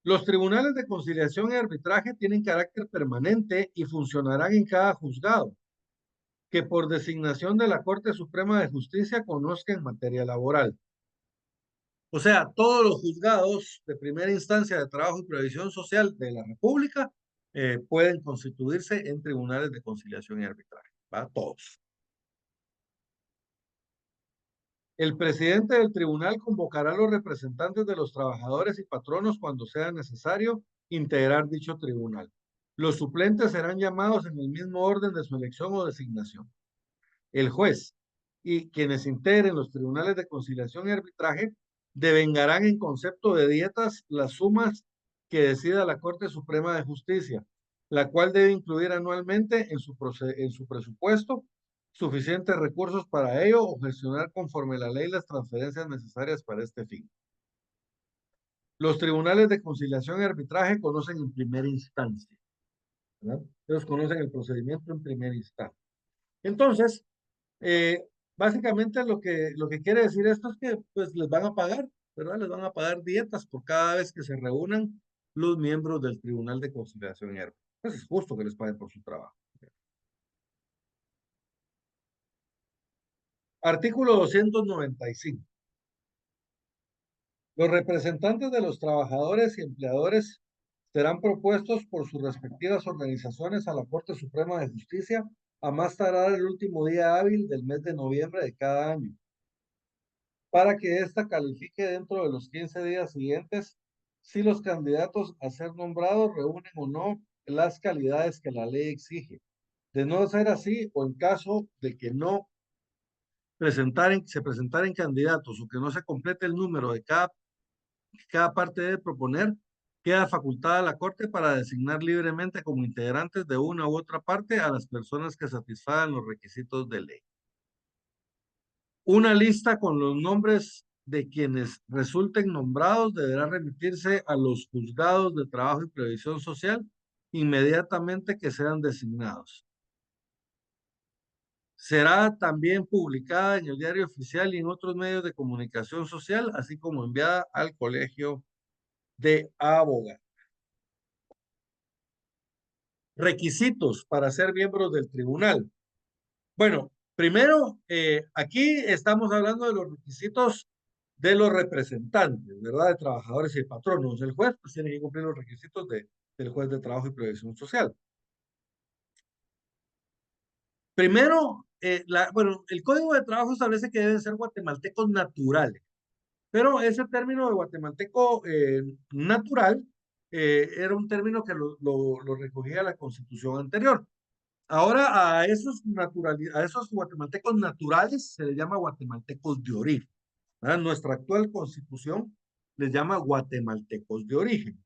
Los tribunales de conciliación y arbitraje tienen carácter permanente y funcionarán en cada juzgado que por designación de la Corte Suprema de Justicia conozca en materia laboral. O sea, todos los juzgados de primera instancia de trabajo y previsión social de la República pueden constituirse en tribunales de conciliación y arbitraje. ¿Va? Todos. El presidente del tribunal convocará a los representantes de los trabajadores y patronos cuando sea necesario integrar dicho tribunal. Los suplentes serán llamados en el mismo orden de su elección o designación. El juez y quienes integren los tribunales de conciliación y arbitraje devengarán en concepto de dietas las sumas que decida la Corte Suprema de Justicia, la cual debe incluir anualmente en su presupuesto suficientes recursos para ello o gestionar conforme la ley las transferencias necesarias para este fin. Los tribunales de conciliación y arbitraje conocen en primera instancia, ¿verdad? Ellos conocen el procedimiento en primera instancia. Entonces, básicamente lo que quiere decir esto es que pues les van a pagar, ¿verdad? Les van a pagar dietas por cada vez que se reúnan los miembros del Tribunal de Conciliación y Arbitraje. Pues es justo que les paguen por su trabajo. Artículo 295. Los representantes de los trabajadores y empleadores serán propuestos por sus respectivas organizaciones a la Corte Suprema de Justicia a más tardar el último día hábil del mes de noviembre de cada año, para que ésta califique dentro de los 15 días siguientes si los candidatos a ser nombrados reúnen o no las calidades que la ley exige. De no ser así, o en caso de que no se presentaren candidatos o que no se complete el número de cada parte debe proponer, queda facultada a la Corte para designar libremente como integrantes de una u otra parte a las personas que satisfagan los requisitos de ley. Una lista con los nombres de quienes resulten nombrados deberá remitirse a los juzgados de trabajo y previsión social inmediatamente que sean designados. Será también publicada en el Diario Oficial y en otros medios de comunicación social, así como enviada al Colegio de Abogados. Requisitos para ser miembros del tribunal. Bueno, primero, aquí estamos hablando de los requisitos de los representantes, ¿verdad? De trabajadores y patronos. El juez pues, tiene que cumplir los requisitos del juez de trabajo y previsión social. Primero, bueno, el Código de Trabajo establece que deben ser guatemaltecos naturales, pero ese término de guatemalteco natural era un término que lo recogía la Constitución anterior. Ahora a esos guatemaltecos naturales se les llama guatemaltecos de origen, ¿verdad? Nuestra actual Constitución les llama guatemaltecos de origen.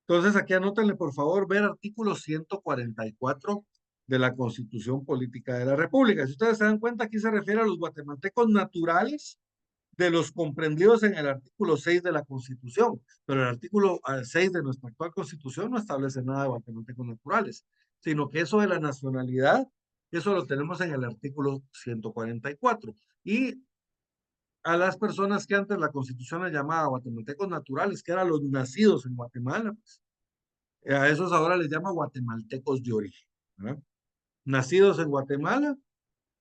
Entonces aquí anótenle por favor ver artículo 144 de la Constitución Política de la República. Si ustedes se dan cuenta, aquí se refiere a los guatemaltecos naturales de los comprendidos en el artículo 6 de la Constitución, pero el artículo 6 de nuestra actual Constitución no establece nada de guatemaltecos naturales, sino que eso de la nacionalidad, eso lo tenemos en el artículo 144. Y a las personas que antes la Constitución les llamaba guatemaltecos naturales, que eran los nacidos en Guatemala, pues, a esos ahora les llama guatemaltecos de origen, ¿verdad? Nacidos en Guatemala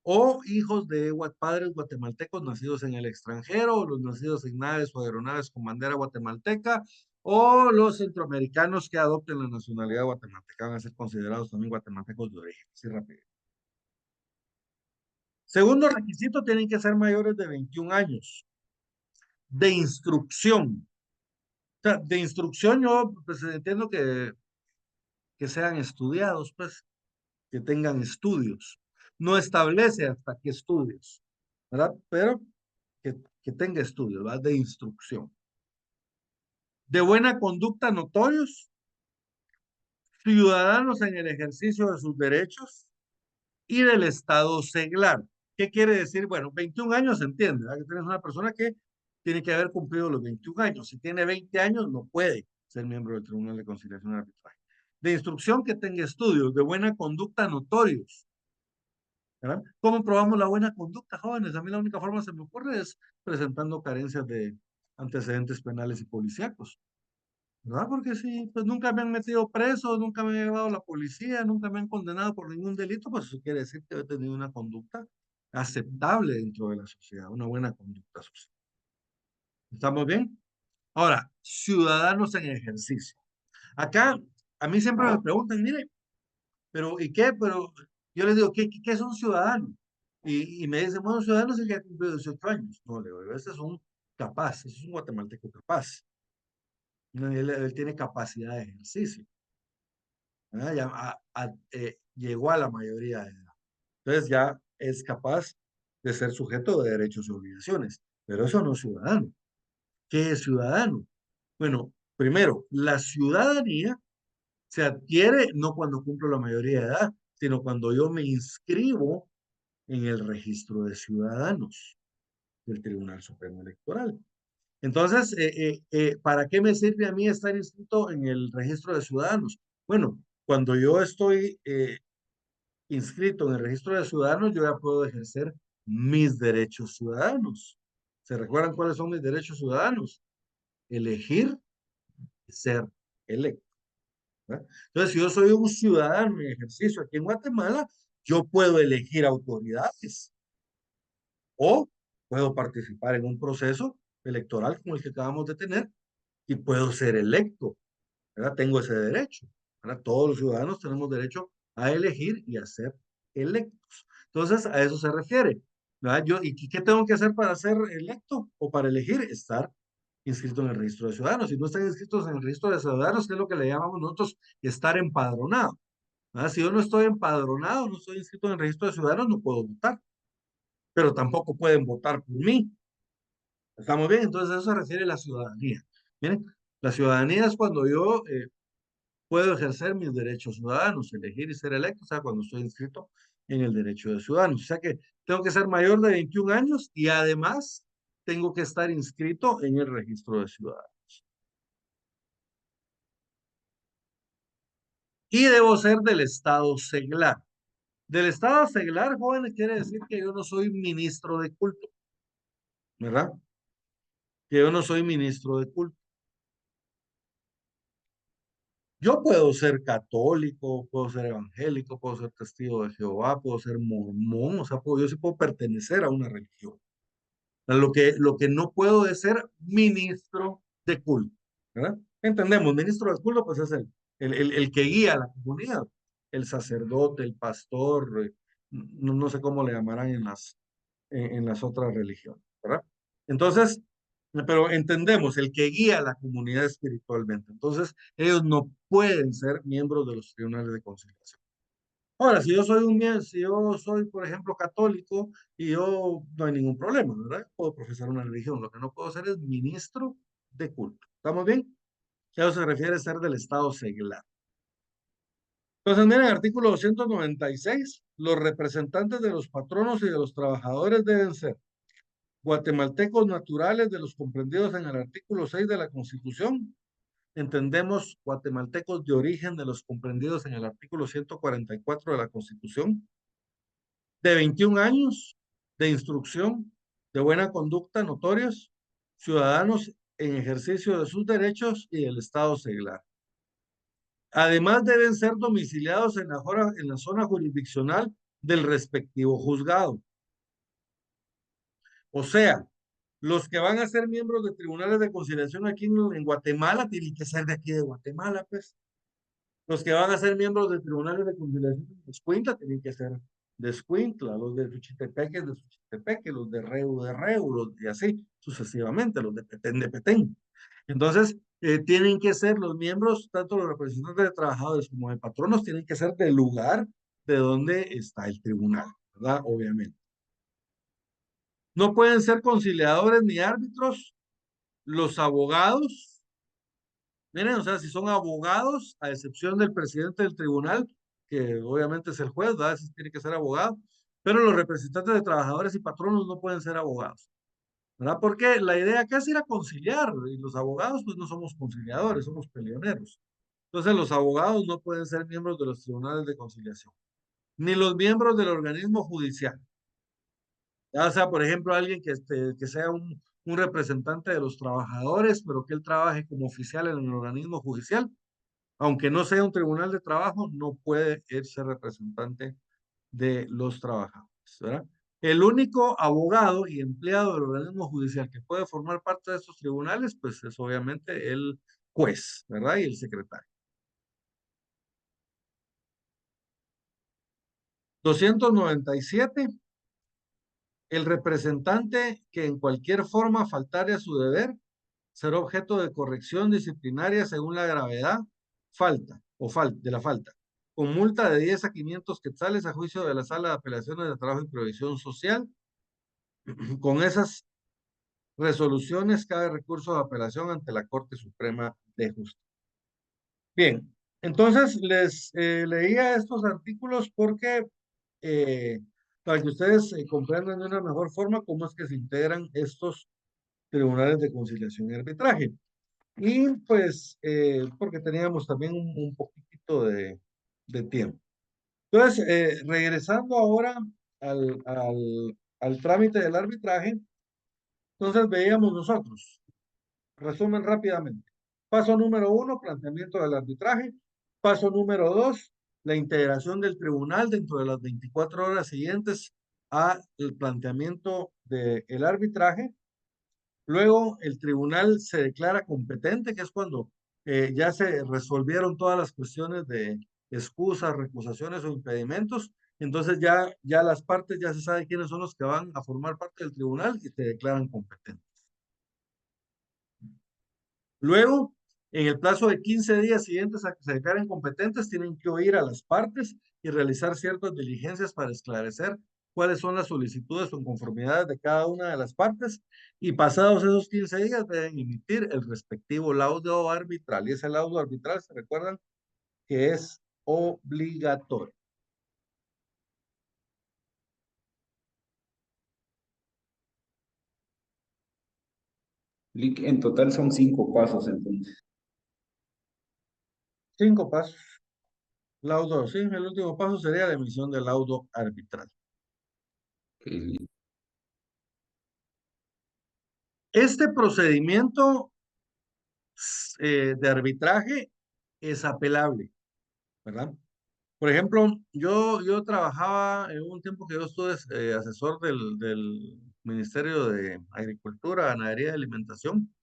o hijos de padres guatemaltecos nacidos en el extranjero, o los nacidos en naves o aeronaves con bandera guatemalteca, o los centroamericanos que adopten la nacionalidad guatemalteca van a ser considerados también guatemaltecos de origen. Así rápido. Segundo requisito, tienen que ser mayores de 21 años. De instrucción. O sea, de instrucción yo pues, entiendo que sean estudiados, pues, que tengan estudios. No establece hasta qué estudios, ¿verdad? Pero que tenga estudios, ¿verdad? De instrucción. De buena conducta notorios, ciudadanos en el ejercicio de sus derechos y del Estado seglar. ¿Qué quiere decir? Bueno, 21 años se entiende, ¿verdad? Que tienes una persona que tiene que haber cumplido los 21 años. Si tiene 20 años, no puede ser miembro del Tribunal de Conciliación y Arbitraje. De instrucción que tenga estudios de buena conducta notorios. ¿Verdad? ¿Cómo probamos la buena conducta, jóvenes? A mí la única forma que se me ocurre es presentando carencias de antecedentes penales y policíacos. ¿Verdad? Porque si pues nunca me han metido preso, nunca me ha llevado la policía, nunca me han condenado por ningún delito, pues eso quiere decir que he tenido una conducta aceptable dentro de la sociedad, una buena conducta social. ¿Estamos bien? Ahora, ciudadanos en ejercicio. Acá, a mí siempre me preguntan, mire, pero ¿y qué? Pero yo les digo, ¿qué es un ciudadano? Y me dicen, bueno, un ciudadano es el que ha cumplido 18 años. No, le digo, este es un capaz, este es un guatemalteco capaz. Él tiene capacidad de ejercicio. ¿Verdad? Ya llegó a la mayoría de edad. Entonces ya es capaz de ser sujeto de derechos y obligaciones. Pero eso no es ciudadano. ¿Qué es ciudadano? Bueno, primero, la ciudadanía se adquiere no cuando cumplo la mayoría de edad, sino cuando yo me inscribo en el registro de ciudadanos del Tribunal Supremo Electoral. Entonces, ¿para qué me sirve a mí estar inscrito en el registro de ciudadanos? Bueno, cuando yo estoy inscrito en el registro de ciudadanos, yo ya puedo ejercer mis derechos ciudadanos. ¿Se recuerdan cuáles son mis derechos ciudadanos? Elegir y ser electo. ¿Verdad? Entonces, si yo soy un ciudadano en ejercicio aquí en Guatemala, yo puedo elegir autoridades o puedo participar en un proceso electoral como el que acabamos de tener y puedo ser electo. ¿Verdad? Tengo ese derecho. ¿Verdad? Todos los ciudadanos tenemos derecho a elegir y a ser electos. Entonces, a eso se refiere. ¿Verdad? ¿Y qué tengo que hacer para ser electo o para elegir? Estar inscrito en el registro de ciudadanos. Si no están inscritos en el registro de ciudadanos, ¿qué es lo que le llamamos nosotros estar empadronado? ¿Verdad? Si yo no estoy empadronado, no estoy inscrito en el registro de ciudadanos, no puedo votar, pero tampoco pueden votar por mí. ¿Estamos bien? Entonces, a eso se refiere la ciudadanía. Miren, la ciudadanía es cuando yo puedo ejercer mis derechos ciudadanos, elegir y ser electo, o sea, cuando estoy inscrito en el derecho de ciudadanos. O sea que tengo que ser mayor de 21 años y además tengo que estar inscrito en el registro de ciudadanos. Y debo ser del estado seglar. Del estado seglar, jóvenes, quiere decir que yo no soy ministro de culto, ¿verdad? Que yo no soy ministro de culto. Yo puedo ser católico, puedo ser evangélico, puedo ser testigo de Jehová, puedo ser mormón, o sea, yo sí puedo pertenecer a una religión. Lo que no puedo es ser ministro de culto, ¿verdad? Entendemos, ministro de culto, pues es el que guía a la comunidad, el sacerdote, el pastor, no sé cómo le llamarán en las otras religiones, ¿verdad? Entonces, pero entendemos, el que guía a la comunidad espiritualmente. Entonces, ellos no pueden ser miembros de los tribunales de conciliación. Ahora, si yo soy, por ejemplo, católico y yo no hay ningún problema, ¿verdad? Puedo profesar una religión. Lo que no puedo ser es ministro de culto. ¿Estamos bien? Eso se refiere a ser del Estado seglar. Entonces, miren, artículo 296, los representantes de los patronos y de los trabajadores deben ser guatemaltecos naturales de los comprendidos en el artículo 6 de la Constitución. Entendemos guatemaltecos de origen de los comprendidos en el artículo 144 de la Constitución, de 21 años, de instrucción, de buena conducta notorios, ciudadanos en ejercicio de sus derechos y del Estado seglar. Además, deben ser domiciliados en la zona jurisdiccional del respectivo juzgado. O sea, los que van a ser miembros de tribunales de conciliación aquí en Guatemala tienen que ser de aquí de Guatemala, pues. Los que van a ser miembros de tribunales de conciliación de Escuintla tienen que ser de Escuintla, los de Suchitepeque de Suchitepeque, los de Reu, y así sucesivamente, los de Petén. Entonces, tienen que ser los miembros, tanto los representantes de trabajadores como de patronos, tienen que ser del lugar de donde está el tribunal, ¿verdad? Obviamente. No pueden ser conciliadores ni árbitros los abogados. Miren, o sea, si son abogados, a excepción del presidente del tribunal, que obviamente es el juez, ¿verdad? Ese tiene que ser abogado. pero los representantes de trabajadores y patronos no pueden ser abogados, ¿verdad? Porque la idea acá es ir a conciliar, y los abogados pues no somos conciliadores, somos peleoneros. Entonces los abogados no pueden ser miembros de los tribunales de conciliación, ni los miembros del organismo judicial. Ya sea, por ejemplo, alguien que sea un representante de los trabajadores, pero que él trabaje como oficial en el organismo judicial, aunque no sea un tribunal de trabajo, no puede él ser representante de los trabajadores, ¿verdad? El único abogado y empleado del organismo judicial que puede formar parte de estos tribunales, pues es obviamente el juez, ¿verdad? Y el secretario. 297. El representante que en cualquier forma faltare a su deber será objeto de corrección disciplinaria según la gravedad de la falta, con multa de 10 a 500 quetzales a juicio de la Sala de Apelaciones de Trabajo y Previsión Social. Con esas resoluciones cabe recurso de apelación ante la Corte Suprema de Justicia. Bien, entonces les leía estos artículos porque para que ustedes comprendan de una mejor forma cómo es que se integran estos tribunales de conciliación y arbitraje. Y pues, porque teníamos también un poquitito de tiempo. Entonces, regresando ahora al trámite del arbitraje, entonces veíamos nosotros, resumen rápidamente. Paso número 1, planteamiento del arbitraje. Paso número 2, la integración del tribunal dentro de las 24 horas siguientes al planteamiento del arbitraje. Luego el tribunal se declara competente, que es cuando ya se resolvieron todas las cuestiones de excusas, recusaciones o impedimentos. Entonces ya las partes ya se sabe quiénes son los que van a formar parte del tribunal y se declaran competentes. Luego, en el plazo de 15 días siguientes a que se declaren competentes, tienen que oír a las partes y realizar ciertas diligencias para esclarecer cuáles son las solicitudes o inconformidades de cada una de las partes, y pasados esos 15 días deben emitir el respectivo laudo arbitral. Y ese laudo arbitral, se recuerdan que es obligatorio. En total son 5 pasos entonces. 5 pasos. Laudo, sí, el último paso sería la emisión del laudo arbitral. Este procedimiento de arbitraje es apelable, ¿verdad? Por ejemplo, yo trabajaba en un tiempo que yo estuve asesor del Ministerio de Agricultura, Ganadería y Alimentación,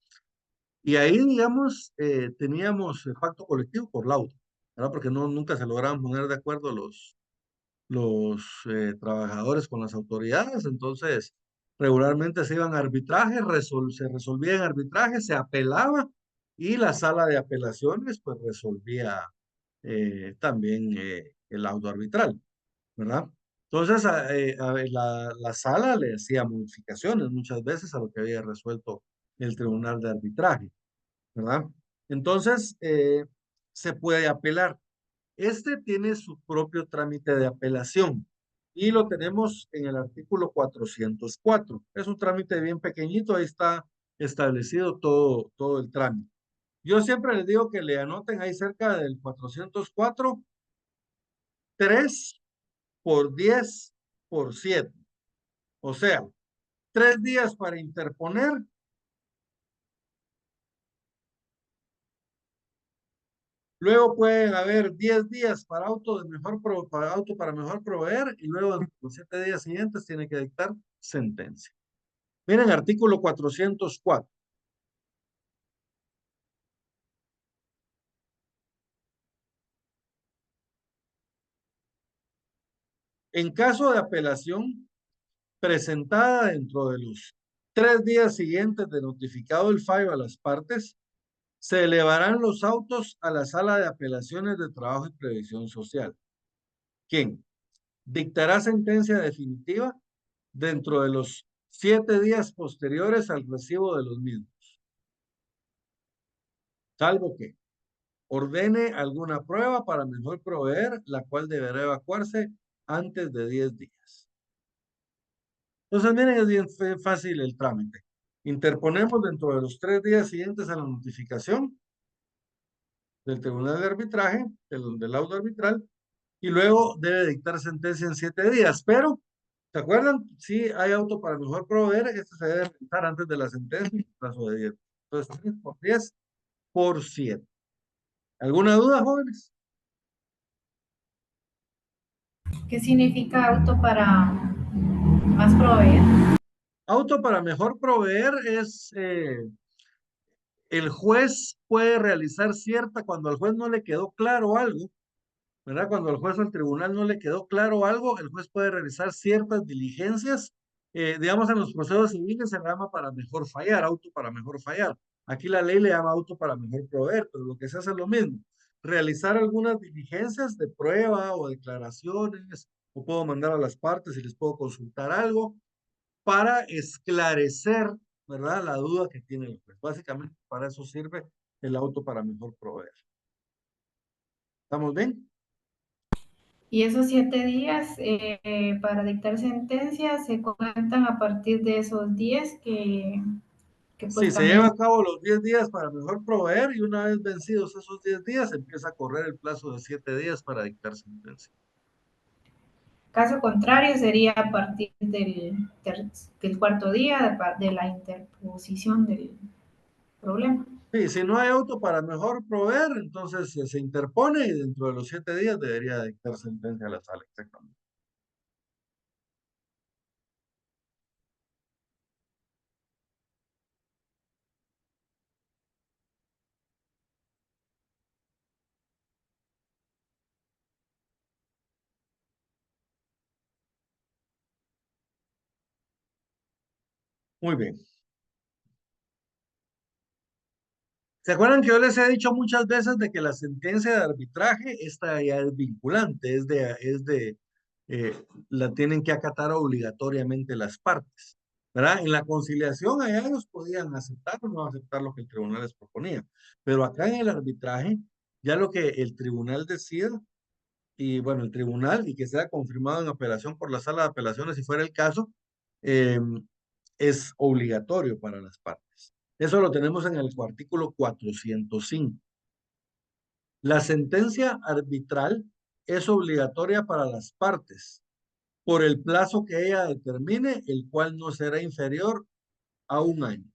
y ahí, digamos, teníamos pacto colectivo por laudo, ¿verdad? Porque nunca se lograban poner de acuerdo los trabajadores con las autoridades, entonces regularmente se iban a arbitraje, se resolvía en arbitraje, se apelaba y la sala de apelaciones pues resolvía también el laudo arbitral, ¿verdad? Entonces la sala le hacía modificaciones muchas veces a lo que había resuelto el tribunal de arbitraje, ¿verdad? Entonces se puede apelar. Este tiene su propio trámite de apelación y lo tenemos en el artículo 404. Es un trámite bien pequeñito, ahí está establecido todo el trámite. Yo siempre les digo que le anoten ahí cerca del 404, 3 por 10 por 7. O sea, 3 días para interponer. Luego pueden haber 10 días para auto para mejor proveer y luego en los 7 días siguientes tiene que dictar sentencia. Miren, artículo 404. En caso de apelación presentada dentro de los 3 días siguientes de notificado el fallo a las partes, se elevarán los autos a la Sala de Apelaciones de Trabajo y Previsión Social. ¿Quién? Dictará sentencia definitiva dentro de los 7 días posteriores al recibo de los mismos, salvo que ordene alguna prueba para mejor proveer, la cual deberá evacuarse antes de 10 días. Entonces, miren, es bien fácil el trámite. Interponemos dentro de los 3 días siguientes a la notificación del Tribunal de Arbitraje, del laudo arbitral, y luego debe dictar sentencia en 7 días. Pero, ¿se acuerdan? Si hay auto para mejor proveer, este se debe realizar antes de la sentencia en plazo de 10. Entonces, 3 por 10 por 7. ¿Alguna duda, jóvenes? ¿Qué significa auto para más proveer? Auto para mejor proveer es el juez puede realizar cuando al juez no le quedó claro algo, ¿verdad? Cuando al juez o al tribunal no le quedó claro algo, el juez puede realizar ciertas diligencias. Digamos, en los procesos civiles se llama para mejor fallar, auto para mejor fallar. Aquí la ley le llama auto para mejor proveer, pero lo que se hace es lo mismo. Realizar algunas diligencias de prueba o declaraciones, o puedo mandar a las partes y les puedo consultar algo para esclarecer, ¿verdad? La duda que tiene el juez. Básicamente para eso sirve el auto para mejor proveer. ¿Estamos bien? Y esos 7 días para dictar sentencia se cuentan a partir de esos 10 que Sí, pues se lleva también, a cabo los 10 días para mejor proveer y una vez vencidos esos 10 días empieza a correr el plazo de 7 días para dictar sentencia. caso contrario, sería a partir del cuarto día de la interposición del problema. Sí, si no hay auto para mejor proveer, entonces se interpone y dentro de los 7 días debería dictar sentencia a la sala, exactamente. Muy bien. ¿Se acuerdan que yo les he dicho muchas veces de que la sentencia de arbitraje, esta ya es vinculante, la tienen que acatar obligatoriamente las partes, ¿verdad? En la conciliación allá ellos podían aceptar o no aceptar lo que el tribunal les proponía, pero acá en el arbitraje, ya lo que el tribunal decida, y bueno, el tribunal, y que sea confirmado en apelación por la sala de apelaciones, si fuera el caso, eh, es obligatorio para las partes. Eso lo tenemos en el artículo 405. La sentencia arbitral es obligatoria para las partes por el plazo que ella determine, el cual no será inferior a 1 año.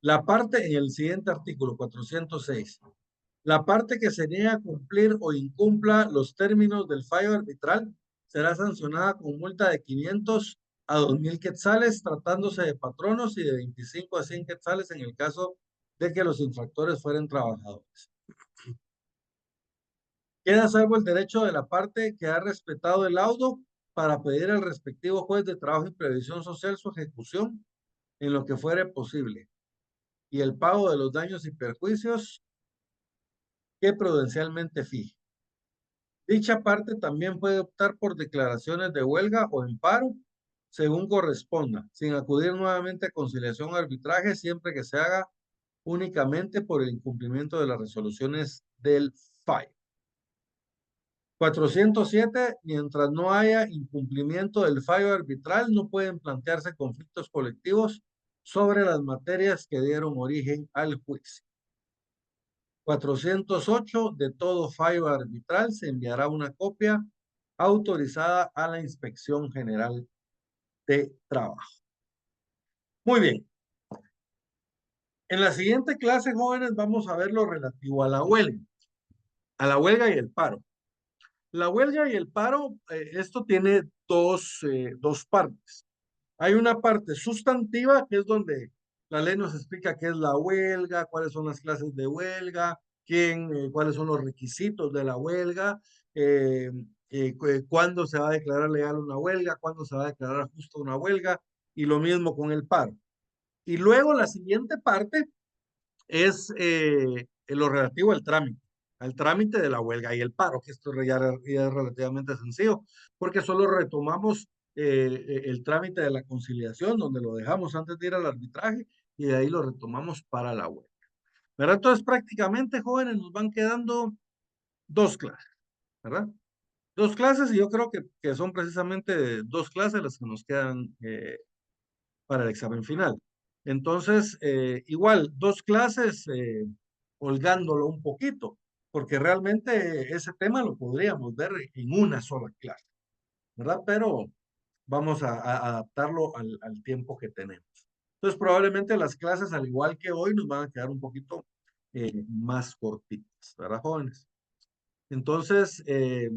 La parte en el siguiente artículo 406. La parte que se niega a cumplir o incumpla los términos del fallo arbitral será sancionada con multa de 500 a 2,000 quetzales, tratándose de patronos, y de 25 a 100 quetzales en el caso de que los infractores fueren trabajadores. Queda salvo el derecho de la parte que ha respetado el laudo para pedir al respectivo juez de trabajo y previsión social su ejecución en lo que fuere posible, y el pago de los daños y perjuicios que prudencialmente fije. Dicha parte también puede optar por declaraciones de huelga o amparo, según corresponda, sin acudir nuevamente a conciliación o arbitraje, siempre que se haga únicamente por el incumplimiento de las resoluciones del fallo. 407. Mientras no haya incumplimiento del fallo arbitral, no pueden plantearse conflictos colectivos sobre las materias que dieron origen al juicio. 408. De todo fallo arbitral se enviará una copia autorizada a la Inspección General de Trabajo. Muy bien. En la siguiente clase, jóvenes, vamos a ver lo relativo a la huelga y el paro. La huelga y el paro, esto tiene dos partes. Hay una parte sustantiva, que es donde la ley nos explica qué es la huelga, cuáles son las clases de huelga, cuáles son los requisitos de la huelga, eh, cuándo se va a declarar legal una huelga, cuándo se va a declarar justa una huelga, y lo mismo con el paro. Y luego la siguiente parte es lo relativo al trámite de la huelga y el paro, que esto ya es relativamente sencillo, porque solo retomamos el trámite de la conciliación, donde lo dejamos antes de ir al arbitraje, y de ahí lo retomamos para la huelga. ¿Verdad? Entonces, prácticamente, jóvenes, nos van quedando 2 clases, ¿verdad? 2 clases y yo creo que son precisamente 2 clases las que nos quedan para el examen final. Entonces, igual, 2 clases, holgándolo un poquito, porque realmente ese tema lo podríamos ver en una sola clase, ¿verdad? Pero vamos a adaptarlo al tiempo que tenemos. Entonces, probablemente las clases, al igual que hoy, nos van a quedar un poquito más cortitas, ¿verdad, jóvenes? Entonces,